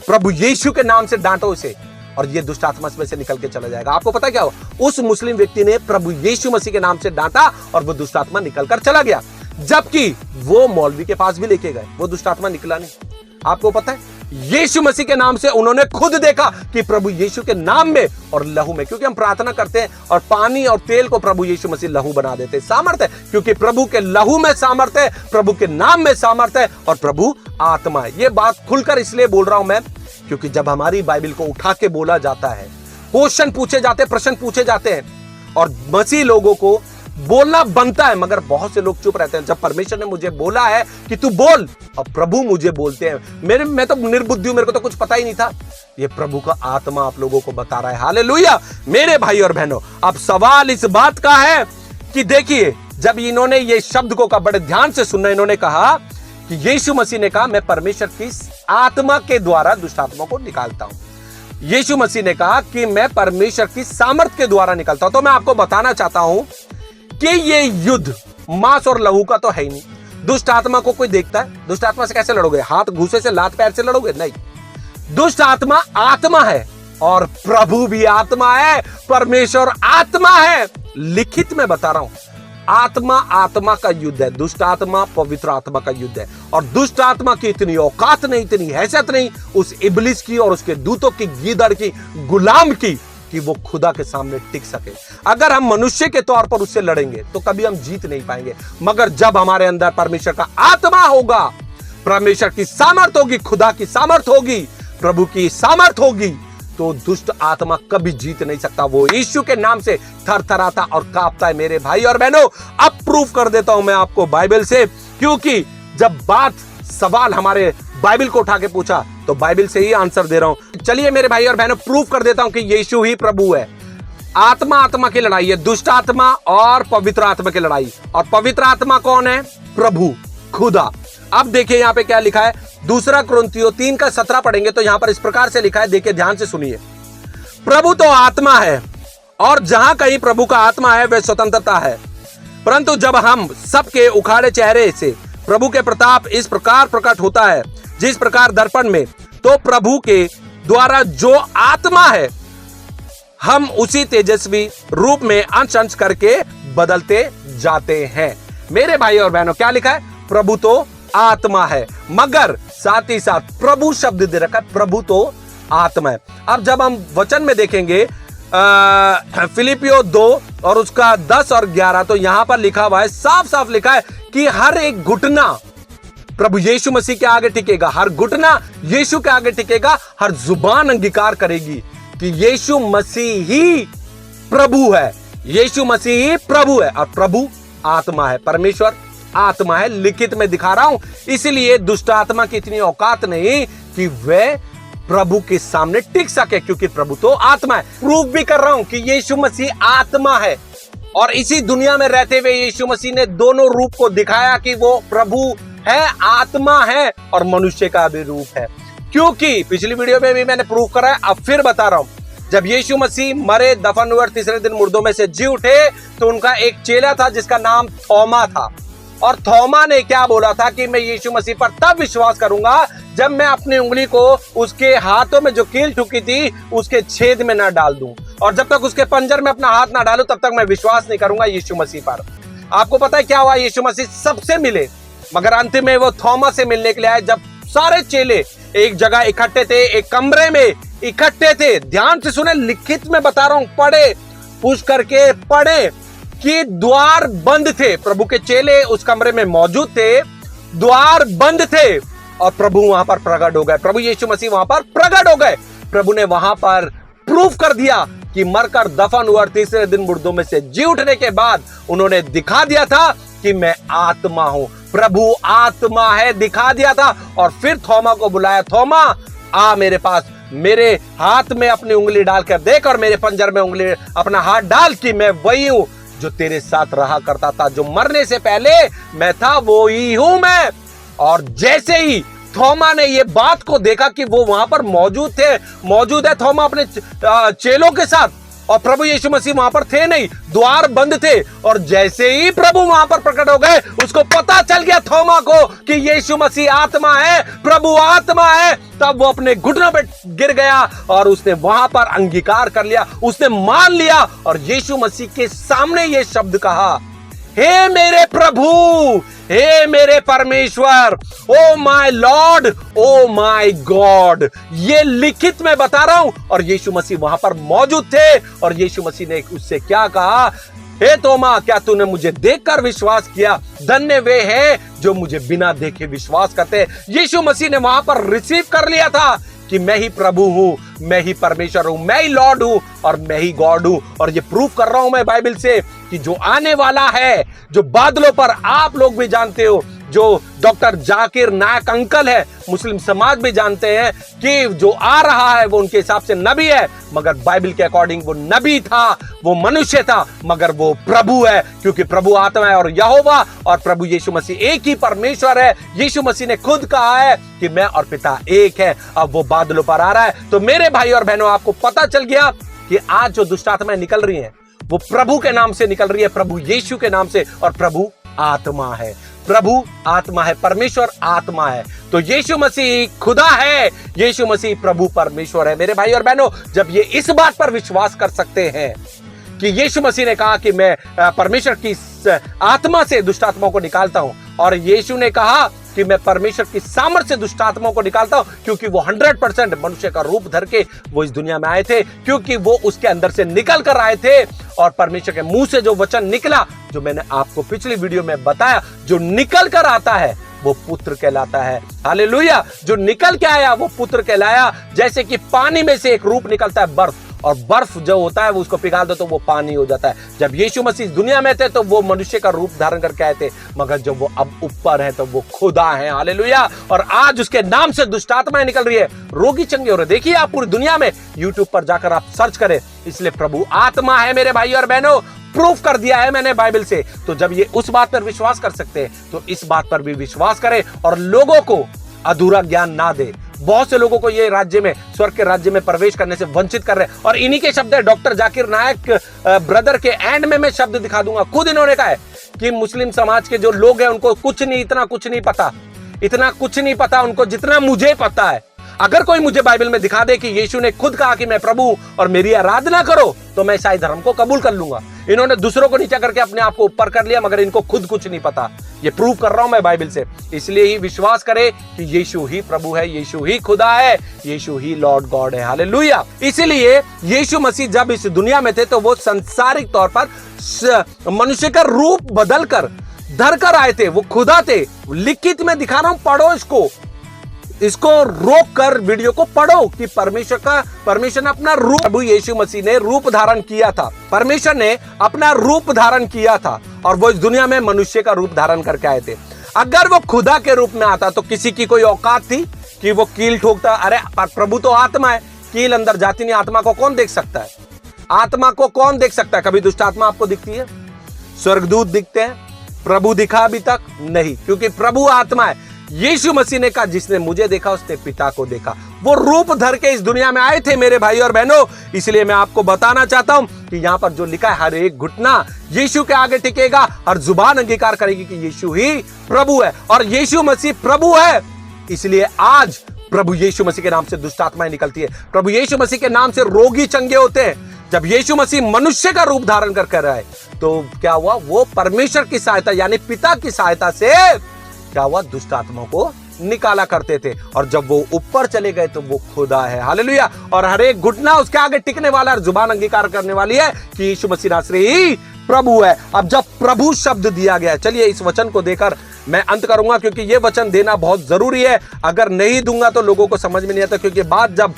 Speaker 1: प्रभु यीशु के नाम से डांटो इसे, और ये दुष्ट आत्मा में से निकल के चला जाएगा। आपको पता क्या हुआ? उस मुस्लिम व्यक्ति ने प्रभु यीशु मसीह के नाम से डांटा और वो दुष्ट आत्मा निकल कर चला गया। जबकि वो मौलवी के पास भी लेके गए, वो दुष्ट आत्मा निकला नहीं। आपको पता है, यीशु मसीह के नाम से उन्होंने खुद देखा कि प्रभु यीशु के नाम में और लहू में, क्योंकि हम प्रार्थना करते हैं और पानी और तेल को प्रभु यीशु मसीह लहू बना देते हैं। सामर्थ है, क्योंकि प्रभु के लहू में सामर्थ है, प्रभु के नाम में सामर्थ है, और प्रभु आत्मा है। ये बात खुलकर इसलिए बोल रहा हूं मैं, क्योंकि जब हमारी बाइबल को उठा के बोला जाता है, क्वेश्चन पूछे जाते हैं, प्रश्न पूछे जाते हैं, और मसीह लोगों को बोलना बनता है, मगर बहुत से लोग चुप रहते हैं। जब परमेश्वर ने मुझे बोला है कि तू बोल, और प्रभु मुझे बोलते हैं, मैं तो निर्बुद्धि हूं, मेरे को तो कुछ पता ही नहीं था। ये प्रभु का आत्मा आप लोगों को बता रहा है। हालेलुया। मेरे भाई और बहनों, अब सवाल इस बात का है कि देखिए, जब इन्होंने ये शब्द को बड़े ध्यान से सुनना, इन्होंने कहा कि यीशु मसीह ने कहा मैं परमेश्वर की आत्मा के द्वारा दुष्ट आत्मा को निकालता हूं। यीशु मसीह ने कहा कि मैं परमेश्वर की सामर्थ के द्वारा निकालता हूं। तो मैं आपको बताना चाहता हूं कि ये युद्ध मांस और लहू का तो है ही नहीं। दुष्ट आत्मा को कोई देखता है? दुष्ट आत्मा से कैसे लड़ोगे? हाथ घूसे से, लात पैर से लड़ोगे? नहीं। दुष्ट आत्मा आत्मा है, और प्रभु भी आत्मा है, परमेश्वर आत्मा है। लिखित में बता रहा हूं, आत्मा आत्मा का युद्ध है, दुष्ट आत्मा पवित्र आत्मा का युद्ध है। और दुष्ट आत्मा की इतनी औकात नहीं, इतनी हैसियत नहीं उस इब्लिस की और उसके दूतों की, गीदड़ की, गुलाम की, कि वो खुदा के सामने टिक सके। अगर हम मनुष्य के तौर पर उससे लड़ेंगे तो कभी हम जीत नहीं पाएंगे। मगर जब हमारे अंदर परमेश्वर का आत्मा होगा, परमेश्वर की सामर्थ होगी, खुदा की सामर्थ होगी, प्रभु की सामर्थ होगी, तो दुष्ट आत्मा कभी जीत नहीं सकता। वो यीशु के नाम से थरथराता और कांपता है। मेरे भाई और बहनों, अब प्रूफ कर देता हूं मैं आपको बाइबल से, क्योंकि जब बात सवाल हमारे बाइबल को उठा के पूछा तो बाइबल से ही आंसर दे रहा हूं। चलिए मेरे भाई और बहनों, प्रूफ कर देता हूं कि यीशु ही प्रभु है। आत्मा आत्मा की लड़ाई है, दुष्ट आत्मा और पवित्र आत्मा की लड़ाई। और पवित्र आत्मा कौन है? प्रभु, खुदा। अब देखिए यहां पे क्या लिखा है, दूसरा कुरिन्थियों 3:17 पढ़ेंगे तो यहां पर इस प्रकार से लिखा है, देखिए ध्यान से सुनिए। प्रभु तो आत्मा है और जहां कहीं प्रभु का आत्मा है वह स्वतंत्रता है। परंतु जब हम सबके उखाड़े चेहरे से प्रभु के प्रताप इस प्रकार प्रकट होता है जिस प्रकार दर्पण में, तो प्रभु के द्वारा जो आत्मा है हम उसी तेजस्वी रूप में अंश अंश करके बदलते जाते हैं। मेरे भाई और बहनों, क्या लिखा है? प्रभु तो आत्मा है, मगर साथ ही साथ प्रभु शब्द दे रखा है, प्रभु तो आत्मा है। अब जब हम वचन में देखेंगे फिलिपियो 2 और उसका 10 और 11, तो यहां पर लिखा हुआ है, साफ साफ लिखा है कि हर एक घुटना प्रभु यीशु मसीह के आगे टिकेगा, हर घुटना यीशु के आगे टिकेगा, हर जुबान अंगीकार करेगी कि यीशु मसीह ही प्रभु है, यीशु मसीह ही प्रभु है। और प्रभु आत्मा है, परमेश्वर आत्मा है। लिखित में दिखा रहा हूं, इसलिए दुष्ट आत्मा की इतनी औकात नहीं कि वह प्रभु के सामने टिक सके, क्योंकि प्रभु तो आत्मा है। प्रूफ भी कर रहा हूं कि यीशु मसीह आत्मा है, और इसी दुनिया में रहते हुए यीशु मसीह ने दोनों रूप को दिखाया कि वो प्रभु है, आत्मा है और मनुष्य का भी रूप है। क्योंकि पिछली वीडियो में भी मैंने प्रूफ करा है, अब फिर बता रहा हूं। जब यीशु मसीह मरे, दफन हुए और तीसरे दिन मुर्दों में से जी उठे, तो उनका एक चेला था जिसका नाम थोमा था। और थोमा ने क्या बोला था कि मैं यीशु मसीह पर तब विश्वास करूंगा जब मैं अपनी उंगली को उसके हाथों में जो कील ठुकी थी उसके छेद में ना डाल दूं, और जब तक उसके पंजर में अपना हाथ ना डालूं तब तक मैं विश्वास नहीं करूंगा यीशु मसीह पर। आपको पता है क्या हुआ? यीशु मसीह सबसे मिले, मगर अंत में वो थोमा से मिलने के लिए आए। जब सारे चेले एक जगह इकट्ठे थे, एक कमरे में इकट्ठे थे, ध्यान से सुने, लिखित में बता रहा हूं, पढ़े, पूछ करके पढ़े कि द्वार बंद थे। प्रभु के चेले उस कमरे में मौजूद थे, द्वार बंद थे, और प्रभु वहां पर प्रकट हो गए। प्रभु यीशु मसीह वहां पर प्रकट हो गए। प्रभु ने वहां पर प्रूफ कर दिया कि मरकर दफन हुआ, तीसरे दिन मुर्दों में से जी उठने के बाद उन्होंने दिखा दिया था कि मैं आत्मा हूं, प्रभु आत्मा है, दिखा दिया था। और फिर थोमा को बुलाया, थोमा आ मेरे पास, मेरे हाथ में अपनी उंगली डालकर देख, और मेरे पंजर में उंगली अपना हाथ डाल कि मैं वही हूं जो तेरे साथ रहा करता था, जो मरने से पहले मैं था, वो ही हूं मैं। और जैसे ही थोमा ने ये बात को देखा कि वो वहां पर मौजूद है थोमा अपने चेलों के साथ, और प्रभु यीशु मसीह वहां पर थे नहीं, द्वार बंद थे, और जैसे ही प्रभु वहां पर प्रकट हो गए, उसको पता चल गया थोमा को कि यीशु मसीह आत्मा है, प्रभु आत्मा है। तब वो अपने घुटनों पे गिर गया और उसने वहां पर अंगीकार कर लिया, उसने मान लिया, और यीशु मसीह के सामने ये शब्द कहा, हे मेरे प्रभु, हे मेरे परमेश्वर, oh my Lord, oh my God. ये लिखित में बता रहा हूं, और यीशु मसीह वहां पर मौजूद थे, और यीशु मसीह ने उससे क्या कहा, हे तोमा, क्या तूने मुझे देखकर विश्वास किया? धन्य वे हैं जो मुझे बिना देखे विश्वास करते। यीशु मसीह ने वहां पर रिसीव कर लिया था कि मैं ही प्रभु हूं, मैं ही परमेश्वर हूं, मैं ही लॉर्ड हूं और मैं ही गॉड हूं। और ये प्रूफ कर रहा हूं मैं बाइबल से कि जो आने वाला है, जो बादलों पर, आप लोग भी जानते हो, जो डॉक्टर जाकिर नायक अंकल है, मुस्लिम समाज भी जानते हैं कि जो आ रहा है वो उनके हिसाब से नबी है, मगर बाइबल के अकॉर्डिंग वो नबी था, वो मनुष्य था, मगर वो प्रभु है, क्योंकि प्रभु आत्मा है और यहोवा और प्रभु यीशु मसीह एक ही परमेश्वर है। यीशु मसीह ने खुद कहा है कि मैं और पिता एक है। अब वो बादलों पर आ रहा है। तो मेरे भाई और बहनों, आपको पता चल गया कि आज जो दुष्ट आत्माएं निकल रही हैं वो प्रभु के नाम से निकल रही है, प्रभु यीशु के नाम से, और प्रभु आत्मा है, प्रभु आत्मा है, परमेश्वर आत्मा है। तो यीशु मसीह खुदा है, यीशु मसीह प्रभु परमेश्वर है। मेरे भाई और बहनों, जब ये इस बात पर विश्वास कर सकते हैं कि यीशु मसीह ने कहा कि मैं परमेश्वर की आत्मा से दुष्ट आत्माओं को निकालता हूं, और यीशु ने कहा कि मैं परमेश्वर की सामर्थ्य से दुष्ट आत्माओं को निकालता हूं, क्योंकि वो 100% मनुष्य का रूप धर के वो इस दुनिया में आए थे, क्योंकि वो उसके अंदर से निकल कर आए थे। और परमेश्वर के मुंह से जो वचन निकला, जो मैंने आपको पिछली वीडियो में बताया, जो निकल कर आता है वो पुत्र कहलाता है। हालेलुया। जो निकल के आया वो पुत्र कहलाया। जैसे कि पानी में से एक रूप निकलता है, बर्फ, और बर्फ जो होता है वो उसको पिघाल दो तो वो पानी हो जाता है। जब यीशु मसीह इस दुनिया में थे तो वो मनुष्य का रूप धारण करके आए थे, मगर जब वो अब ऊपर है तो वो खुदा है। हालेलुया। और आज उसके नाम से दुष्ट आत्माएं निकल रही है, रोगी चंगे हो रहे। देखिए आप पूरी दुनिया में यूट्यूब पर जाकर आप सर्च करें, इसलिए प्रभु आत्मा है मेरे भाई और बहनों, प्रूफ कर दिया है मैंने बाइबल से। तो जब ये उस बात पर विश्वास कर सकते हैं तो इस बात पर भी विश्वास करें और लोगों को अधूरा ज्ञान ना दे। बहुत से लोगों को ये राज्य में, स्वर्ग के राज्य में प्रवेश करने से वंचित कर रहे हैं। और इन्हीं के शब्द है डॉक्टर जाकिर नायक ब्रदर के एंड में मैं शब्द दिखा दूंगा। खुद इन्होंने कहा है कि मुस्लिम समाज के जो लोग हैं उनको इतना कुछ नहीं पता उनको जितना मुझे पता है। अगर कोई मुझे बाइबल में दिखा दे कि यीशु ने खुद कहा कि मैं प्रभु और मेरी आराधना करो, तो मैं ईसाई धर्म को कबूल कर लूंगा। इन्होंने दूसरों को नीचा करके अपने आप को ऊपर कर लिया, मगर इनको खुद कुछ नहीं पता। ये प्रूव कर रहा हूं मैं बाइबल से। इसलिए ही विश्वास करे कि यीशु ही प्रभु है, यीशु ही खुदा है, यीशु ही लॉर्ड गॉड है। हालेलुया। इसीलिए यीशु मसीह जब इस दुनिया में थे तो वो सांसारिक तौर पर मनुष्य का रूप बदल कर धर कर आए थे। वो खुदा थे। लिखित में दिखा रहा हूं, पढ़ो इसको रोक कर वीडियो को पढ़ो कि परमेश्वर ने अपना रूप, प्रभु यीशु मसीह ने रूप धारण किया था। परमेश्वर ने अपना रूप धारण किया था और वो इस दुनिया में मनुष्य का रूप धारण करके आए थे। अगर वो खुदा के रूप में आता तो किसी की कोई औकात थी कि वो कील ठोकता? अरे प्रभु तो आत्मा है, कील अंदर जाती नहीं। आत्मा को कौन देख सकता है? आत्मा को कौन देख सकता है? कभी दुष्ट आत्मा आपको दिखती है? स्वर्गदूत दिखते हैं? प्रभु दिखा अभी तक नहीं, क्योंकि प्रभु आत्मा है। यीशु मसीह ने कहा जिसने मुझे देखा उसने पिता को देखा। वो रूप धर के इस दुनिया में आए थे मेरे भाई और बहनों। इसलिए मैं आपको बताना चाहता हूं कि यहां पर जो लिखा है, हर एक घुटना यीशु के आगे टिकेगा, हर जुबान अंगीकार करेगी कि यीशु ही प्रभु है और यीशु मसीह प्रभु है। इसलिए आज प्रभु यीशु मसीह के नाम से दुष्ट आत्माएं निकलती है। प्रभु यीशु मसीह के नाम से रोगी चंगे होते हैं। जब यीशु मसीह मनुष्य का रूप धारण कर आए तो क्या हुआ? वो परमेश्वर की सहायता यानी पिता की सहायता से क्या हुआ? दुष्ट आत्माओं को निकाला करते थे। और जब वो ऊपर चले गए तो वो खुदा है। हालेलुया। और हर एक घुटना उसके आगे टिकने वाला और जुबान अंगीकार करने वाली है कि यीशु मसीह नासरी ही प्रभु है। अब जब प्रभु शब्द दिया गया, चलिए इस वचन को देकर मैं अंत करूंगा, क्योंकि ये वचन देना बहुत जरूरी है। अगर नहीं दूंगा तो लोगों को समझ में नहीं आता। क्योंकि बात जब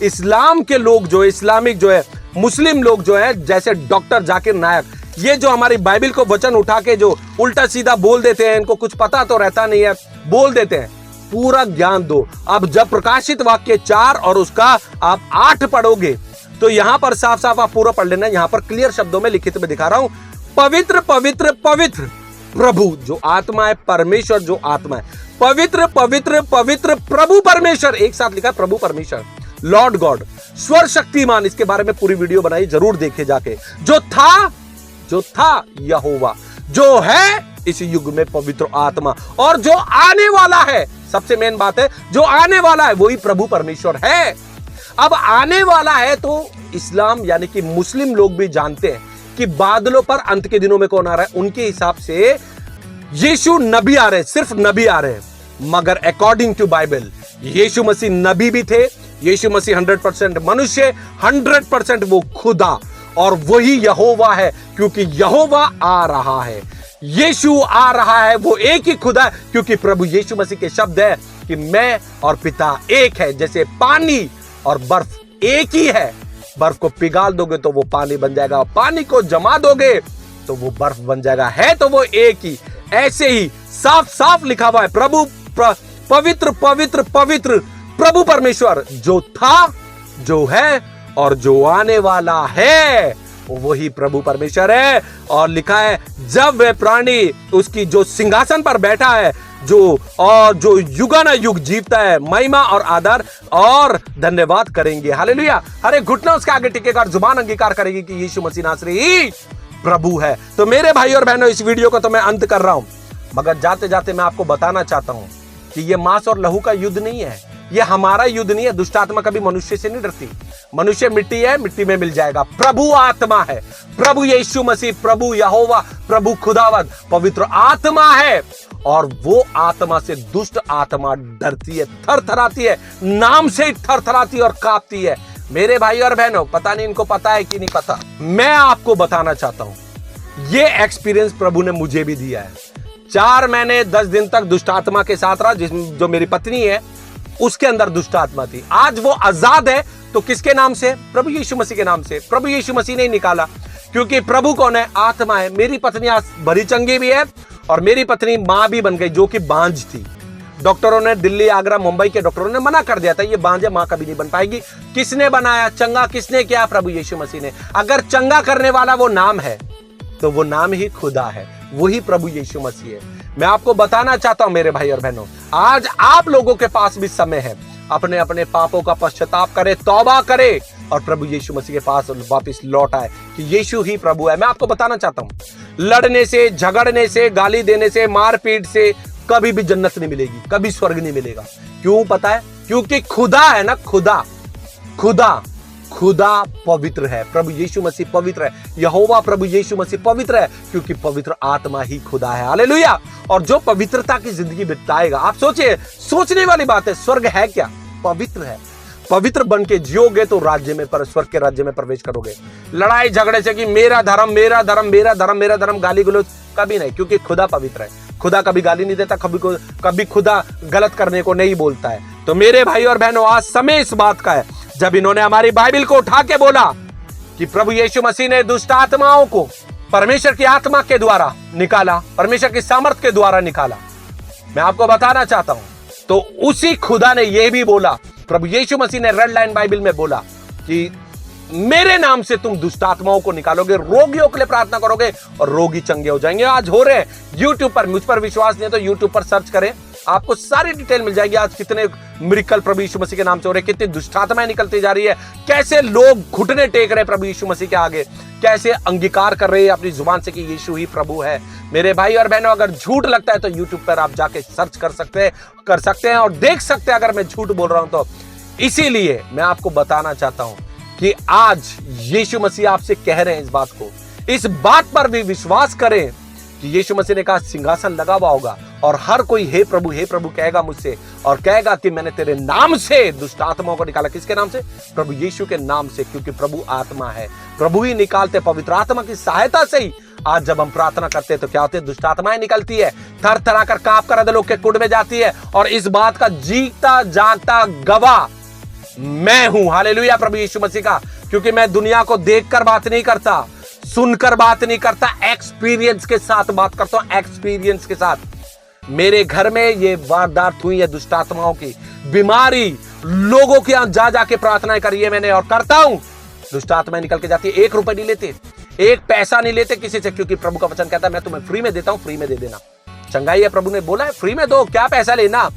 Speaker 1: इस्लाम के लोग जो इस्लामिक जो है, मुस्लिम लोग जो है, जैसे डॉक्टर जाकिर नायक, ये जो हमारी बाइबल को वचन उठा के जो उल्टा सीधा बोल देते हैं, इनको कुछ पता तो रहता नहीं है, बोल देते हैं। पूरा ज्ञान दो। अब जब प्रकाशित वाक्य 4 और उसका आप 8 पढ़ोगे तो यहां पर साफ साफ आप पूरा पढ़ लेना। यहां पर क्लियर शब्दों में लिखित में दिखा रहा हूं, पवित्र पवित्र पवित्र प्रभु जो आत्मा है, परमेश्वर जो आत्मा है, पवित्र पवित्र पवित्र प्रभु परमेश्वर, एक साथ लिखा है प्रभु परमेश्वर, लॉर्ड गॉड, स्वर शक्तिमान। इसके बारे में पूरी वीडियो बनाई, जरूर देखे जाके। जो था यहोवा, जो है इस युग में पवित्र आत्मा, और जो आने वाला है, सबसे मेन बात है, जो आने वाला है वही प्रभु परमेश्वर है। अब आने वाला है तो इस्लाम यानी कि मुस्लिम लोग भी जानते हैं कि बादलों पर अंत के दिनों में कौन आ रहा है। उनके हिसाब से यीशु नबी आ रहे हैं, सिर्फ नबी आ रहे हैं। मगर अकॉर्डिंग टू बाइबल यीशु मसीह नबी भी थे। यीशु मसीह 100% मनुष्य, 100% वो खुदा, और वही यहोवा है, क्योंकि यहोवा आ रहा है, यीशु आ रहा है। वो एक ही खुदा है, क्योंकि प्रभु यीशु मसीह के शब्द है कि मैं और पिता एक है। जैसे पानी और बर्फ एक ही है, बर्फ को पिघाल दोगे तो वो पानी बन जाएगा, पानी को जमा दोगे तो वो बर्फ बन जाएगा, है तो वो एक ही। ऐसे ही साफ साफ लिखा हुआ है, पवित्र पवित्र पवित्र प्रभु परमेश्वर, जो था, जो है और जो आने वाला है, वही प्रभु परमेश्वर है। और लिखा है जब वह प्राणी उसकी जो सिंहासन पर बैठा है, जो युगानुयुग जीवता है, महिमा और आदर और धन्यवाद करेंगे। हालेलुया। हर एक घुटना उसके आगे टिकेगा और जुबान अंगीकार करेगी कि यीशु मसीह नासरी ही प्रभु है। तो मेरे भाई और बहनों, इस वीडियो को तो मैं अंत कर रहा हूं, मगर जाते जाते मैं आपको बताना चाहता हूं कि ये मांस और लहू का युद्ध नहीं है, ये हमारा युद्ध नहीं है। दुष्ट आत्मा कभी मनुष्य से नहीं डरती। मनुष्य मिट्टी है, मिट्टी में मिल जाएगा। प्रभु आत्मा है, प्रभु यीशु मसीह, प्रभु यहोवा, प्रभु खुदावंद पवित्र आत्मा है, और वो आत्मा से दुष्ट आत्मा डरती है, थरथराती है, नाम से ही थरथराती और कांपती है। मेरे भाई और बहनों, पता नहीं इनको पता है कि नहीं पता, मैं आपको बताना चाहता हूं, ये एक्सपीरियंस प्रभु ने मुझे भी दिया है। 4 महीने 10 दिन तक दुष्ट आत्मा के साथ रहा, जो मेरी पत्नी है उसके अंदर दुष्ट आत्मा थी। आज वो आजाद है तो किसके नाम से? प्रभु यीशु मसीह के नाम से। प्रभु यीशु मसीह ने ही निकाला, क्योंकि प्रभु कौन है? आत्मा है। मेरी पत्नी आज भरी चंगी भी है और मेरी पत्नी मां भी बन गई, जो कि बांझ थी। डॉक्टरों ने, दिल्ली, आगरा, मुंबई के डॉक्टरों ने मना कर दिया था, ये बांझ है, मां कभी नहीं बन पाएगी। किसने बनाया? चंगा किसने किया? प्रभु यीशु मसीह ने। अगर चंगा करने वाला वो नाम है, तो वो नाम ही खुदा है, वही प्रभु यीशु मसीह है। मैं आपको बताना चाहता हूं मेरे भाई और बहनों, आज आप लोगों के पास भी समय है, अपने अपने पापों का पश्चाताप करे, तौबा करे और प्रभु यीशु मसीह के पास वापस लौट आए कि यीशु ही प्रभु है। मैं आपको बताना चाहता हूं, लड़ने से, झगड़ने से, गाली देने से, मारपीट से कभी भी जन्नत नहीं मिलेगी, कभी स्वर्ग नहीं मिलेगा। क्यों पता है? क्योंकि खुदा है ना, खुदा खुदा खुदा पवित्र है। प्रभु यीशु मसीह पवित्र है। यहोवा प्रभु यीशु मसीह पवित्र है, क्योंकि पवित्र आत्मा ही खुदा है। हालेलुया। और जो पवित्रता की जिंदगी बिताएगा, आप सोचिए, सोचने वाली बात है, स्वर्ग है क्या? पवित्र है। पवित्र बन के जियोगे तो राज्य में, पर स्वर्ग के राज्य में प्रवेश करोगे। लड़ाई झगड़े से कि मेरा धर्म, मेरा धर्म, मेरा धर्म, मेरा धर्म, गाली गलौज, कभी नहीं, क्योंकि खुदा पवित्र है। खुदा कभी गाली नहीं देता, कभी खुदा गलत करने को नहीं बोलता है। तो मेरे भाई और बहनों, आज समय इस बात का है जब इन्होंने हमारी बाइबल को उठा के बोला कि प्रभु यीशु मसीह ने दुष्ट आत्माओं को परमेश्वर की आत्मा के द्वारा निकाला, परमेश्वर की सामर्थ के द्वारा निकाला। मैं आपको बताना चाहता हूं, तो उसी खुदा ने यह भी बोला, प्रभु यीशु मसीह ने रेड लाइन बाइबल में बोला कि मेरे नाम से तुम दुष्ट आत्माओं को निकालोगे, रोगियों के लिए प्रार्थना करोगे और रोगी चंगे हो जाएंगे। आज हो रहे हैं यूट्यूब पर। मुझ पर विश्वास नहीं तो यूट्यूब पर सर्च करें, आपको सारी डिटेल मिल जाएगी। आज कितने मिरेकल प्रभु यीशु मसीह के नाम से हो रहे, कितनी दुष्ट आत्माएं निकलती जा रही है, कैसे लोग घुटने टेक रहे प्रभु यीशु मसीह के आगे, कैसे अंगीकार कर रहे हैं अपनी जुबान से कि यीशु ही प्रभु है। मेरे भाई और बहनों, अगर झूठ लगता है तो यूट्यूब पर आप जाके सर्च कर सकते हैं और देख सकते हैं अगर मैं झूठ बोल रहा हूं तो। इसीलिए मैं आपको बताना चाहता हूं कि आज यीशु मसीह आपसे कह रहे हैं इस बात को, इस बात पर भी विश्वास करें कि यीशु मसीह ने कहा सिंहासन लगा हुआ होगा और हर कोई हे प्रभु कहेगा मुझसे, और कहेगा कि मैंने तेरे नाम से दुष्ट आत्माओं को निकाला। किसके नाम से? प्रभु यीशु के नाम से, क्योंकि प्रभु आत्मा है। प्रभु ही निकालते, पवित्र आत्मा की सहायता से ही आज जब हम प्रार्थना करते हैं तो क्या होते हैं? दुष्ट आत्माएं निकलती है, थर थरा कर कांप कर अधोलोक के कुंड में जाती है। और इस बात का जीता जागता गवाह मैं हूं। हालेलुया प्रभु यीशु मसीह का। क्योंकि मैं दुनिया को देखकर बात नहीं करता, सुनकर बात नहीं करता, एक्सपीरियंस के साथ बात करता हूं, एक्सपीरियंस के साथ। मेरे घर में ये वारदात हुई है दुष्ट आत्माओं की, बीमारी, लोगों के यहां जा जाके प्रार्थनाएं करी है मैंने और करता हूं। दुष्ट आत्माएं निकल के जाती है, 1 रुपए नहीं लेते, 1 पैसा नहीं लेते किसी से, क्योंकि प्रभु का वचन कहता है मैं तुम्हें फ्री में देता हूं, फ्री में दे देना। चंगाई है, प्रभु ने बोला है फ्री में दो, क्या पैसा लेना।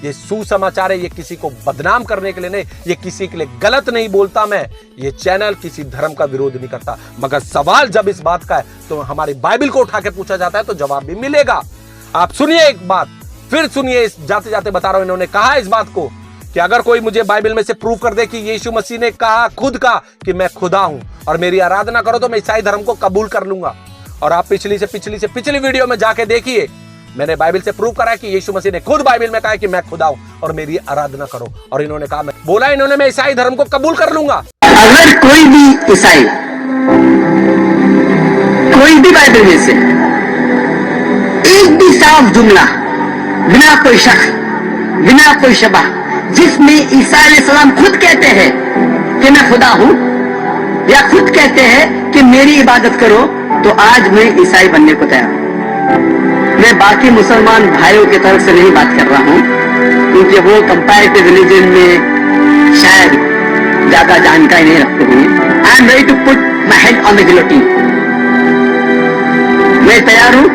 Speaker 1: ये सुसमाचार है, ये किसी को बदनाम करने के लिए नहीं, ये किसी के लिए गलत नहीं बोलता मैं। ये चैनल किसी धर्म का विरोध नहीं करता, मगर सवाल जब इस बात का है तो हमारी बाइबल को उठा के पूछा जाता है तो जवाब भी मिलेगा। आप सुनिए एक बात, फिर सुनिए, जाते जाते बता रहा हूं। इन्होंने कहा इस बात को कि अगर कोई मुझे बाइबल में से प्रूव कर दे कि यीशु मसीह ने कहा, खुद का, कि मैं खुदा हूं और मेरी आराधना करो तो मैं ईसाई धर्म को कबूल कर लूंगा। और आप पिछली वीडियो में जाके देखिए, मैंने बाइबल से प्रूव करा है कि यीशु मसीह ने खुद बाइबल में कहा है कि मैं खुदा हूं और मेरी आराधना करो। और इन्होंने कहा, मैं बोला इन्होंने, मैं ईसाई धर्म को कबूल कर लूंगा।
Speaker 3: अगर कोई भी ईसाई, कोई भी बाइबल में से एक भी साफ जुमला, बिना कोई शक, बिना कोई शबा, जिसमें ईसा अलैहिस्सलाम खुद कहते हैं कि मैं खुदा हूं, या खुद कहते हैं कि मेरी इबादत करो, तो आज मैं ईसाई बनने को तैयार हूं। मैं बाकी मुसलमान भाइयों की तरफ से नहीं बात कर रहा हूं, क्योंकि वो कंपैरेटिव रिलीजन में शायद ज्यादा जानकारी नहीं रखते होंगे। I am ready to put my head on the guillotine. मैं तैयार हूं।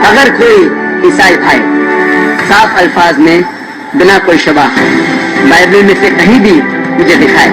Speaker 3: अगर कोई ईसाई भाई साफ अल्फाज में, बिना कोई शबा, बाइबल में से कहीं भी मुझे दिखाए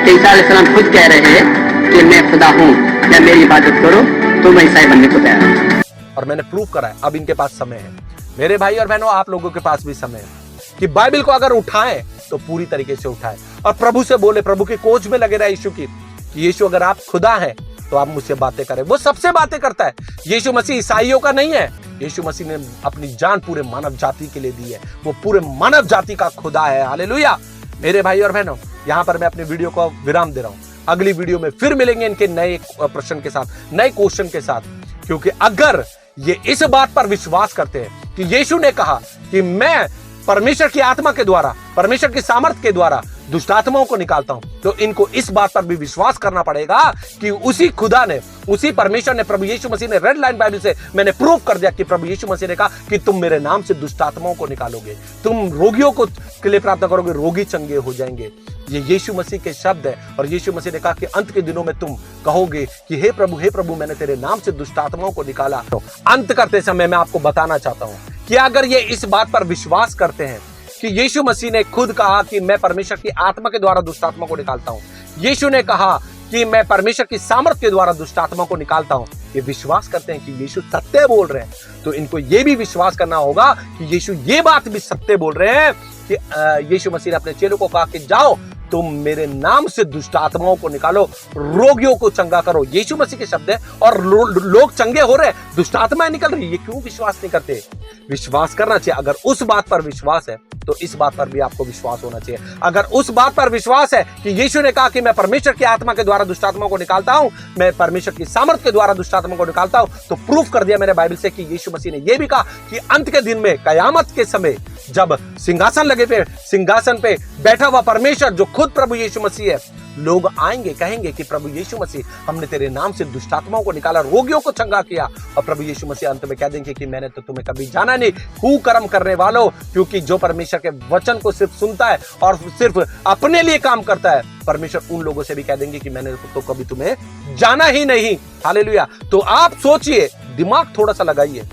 Speaker 3: कि ईसा अलैहिस्सलाम खुद कह रहे हैं कि मैं खुदा हूं या मेरी इबादत करो, तो मैं ईसाई बनने को तैयार हूं।
Speaker 1: और मैंने प्रूव करा है। अब इनके पास समय है। मेरे भाई और बहनों, आप लोगों के पास भी समय है कि बाइबल को अगर उठाएं तो पूरी तरीके से उठाएं और प्रभु से बोले, प्रभु की खोज में लगे रहे यीशु की, कि यीशु अगर आप खुदा हैं तो आप मुझसे बातें करें। वो सबसे बातें करता है। यीशु मसीह ईसाइयों का नहीं है। यीशु मसीह ने अपनी जान पूरे मानव जाति के लिए दी है। वो पूरे मानव जाति का खुदा है। हालेलुया। मेरे भाई और बहनों, यहां पर मैं अपनी वीडियो को विराम दे रहा हूं। अगली वीडियो में फिर मिलेंगे इनके नए प्रश्न के साथ, नए क्वेश्चन के साथ। क्योंकि अगर ये इस बात पर विश्वास करते हैं कि यीशु ने कहा कि मैं परमेश्वर की आत्मा के द्वारा, परमेश्वर की सामर्थ के द्वारा दुष्ट आत्माओं को निकालता हूं, तो इनको इस बात पर भी विश्वास करना पड़ेगा कि उसी खुदा ने, उसी परमेश्वर ने, प्रभु यीशु मसीह ने, रेड लाइन बाइबल से मैंने प्रूव कर दिया कि प्रभु यीशु मसीह ने कहा कि तुम मेरे नाम से दुष्ट आत्माओं को निकालोगे, तुम रोगियों को के लिए प्रार्थना करोगे, रोगी चंगे हो जाएंगे। ये यीशु मसीह के शब्द है। और यीशु मसीह ने कहा कि अंत के दिनों में तुम कहोगे कि हे प्रभु मैंने तेरे नाम से दुष्ट आत्माओं को निकाला। तो अंत करते समय मैं आपको बताना चाहता हूं कि अगर ये इस बात पर विश्वास करते हैं कि यीशु मसीह ने खुद कहा कि मैं परमेश्वर की आत्मा के द्वारा दुष्ट आत्मा को निकालता हूं, यीशु ने कहा कि मैं परमेश्वर की सामर्थ के द्वारा दुष्ट आत्मा को निकालता हूं, ये विश्वास करते हैं कि यीशु सत्य बोल रहे हैं, तो इनको ये भी विश्वास करना होगा कि यीशु ये बात भी सत्य बोल रहे हैं कि यीशु मसीह ने अपने चेलों को कहा कि जाओ तुम मेरे नाम से दुष्ट आत्माओं को निकालो, रोगियों को चंगा करो। यीशु मसीह के शब्द है और लोग चंगे हो रहे, दुष्ट आत्माएं निकल रही, ये क्यों विश्वास नहीं करते? विश्वास करना चाहिए। अगर उस बात पर विश्वास है तो इस बात पर भी आपको विश्वास होना चाहिए। अगर उस बात पर विश्वास है कि यीशु ने कहा कि मैं परमेश्वर की आत्मा के द्वारा दुष्ट आत्मा को निकालता हूं, मैं परमेश्वर की सामर्थ के द्वारा दुष्ट आत्मा को निकालता हूं, तो प्रूफ कर दिया मैंने बाइबल से कि यीशु मसीह ने यह भी कहा कि अंत के दिन में, कयामत के समय, जब सिंहासन पे बैठा हुआ परमेश्वर जो खुद प्रभु यीशु मसीह है, लोग आएंगे, कहेंगे कि प्रभु यीशु मसीह हमने तेरे नाम से दुष्ट आत्माओं को निकाला, रोगियों को चंगा किया। और प्रभु यीशु मसीह अंत में कह देंगे कि मैंने तो तुम्हें कभी जाना नहीं, कुकर्म करने वालों। क्योंकि जो परमेश्वर के वचन को सिर्फ सुनता है और सिर्फ अपने लिए काम करता है, परमेश्वर उन लोगों से भी कह देंगे कि मैंने तो कभी तुम्हें जाना ही नहीं। हालेलुया। तो आप सोचिए, दिमाग थोड़ा सा लगाइए,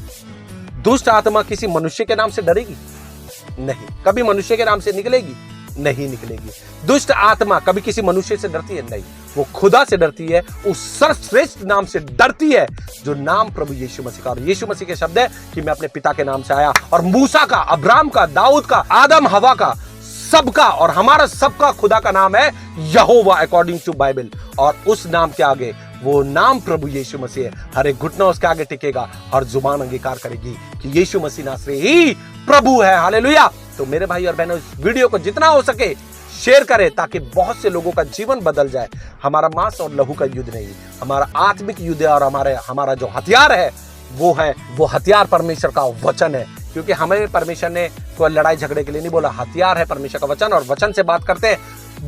Speaker 1: दुष्ट आत्मा किसी मनुष्य के नाम से डरेगी? नहीं। कभी मनुष्य के नाम से निकलेगी? नहीं निकलेगी। दुष्ट आत्मा कभी किसी मनुष्य से डरती है? नहीं। वो खुदा से डरती है, उस सर्वश्रेष्ठ नाम से डरती है जो नाम प्रभु यीशु मसीह का। और यीशु मसीह के शब्द है कि मैं अपने पिता के नाम से आया, और मूसा का, अब्राहम का, दाऊद का, आदम हवा का, सबका और हमारा सबका खुदा का नाम है यहोवा अकॉर्डिंग टू बाइबल। और उस नाम के आगे वो नाम प्रभु यीशु मसीह है। हर एक घुटना उसके आगे टिकेगा, हर जुबान अंगीकार करेगी कि यीशु मसीह नासरी ही प्रभु है। हालेलुया। तो मेरे भाई और बहनों, इस वीडियो को जितना हो सके शेयर करें ताकि बहुत से लोगों का जीवन बदल जाए। हमारा मांस और लहू का युद्ध नहीं, हमारा आत्मिक युद्ध है। और हमारा जो हथियार है वो हथियार परमेश्वर का वचन है। क्योंकि हमें परमेश्वर ने कोई लड़ाई झगड़े के लिए नहीं बोला, हथियार है परमेश्वर का वचन। और वचन से बात करते हैं,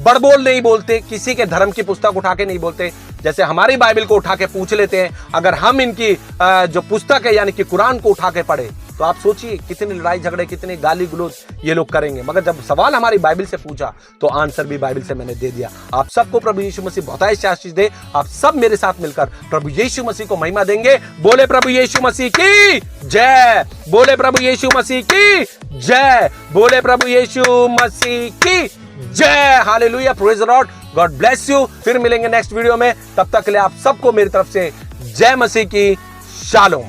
Speaker 1: बड़बोल नहीं बोलते, किसी के धर्म की पुस्तक उठा के नहीं बोलते। जैसे हमारी बाइबल को उठा के पूछ लेते हैं, अगर हम इनकी जो पुस्तक है यानी कि कुरान को उठा के पढ़े, तो आप सोचिए कितनी लड़ाई झगड़े, कितनी गाली गलौज ये लोग करेंगे। मगर जब सवाल हमारी बाइबल से पूछा तो आंसर भी बाइबल से मैंने दे दिया। आप सबको प्रभु यीशु मसीह बहुतायत से आशीष दे। आप सब मेरे साथ मिलकर प्रभु यीशु मसीह को महिमा देंगे। बोले प्रभु यीशु मसीह की जय, बोले प्रभु यीशु मसीह की जय, बोले प्रभु यीशु मसीह की जय। Hallelujah, praise the Lord, God bless you. फिर मिलेंगे नेक्स्ट वीडियो में, तब तक के लिए आप सबको मेरी तरफ से जय मसीह की शालोम।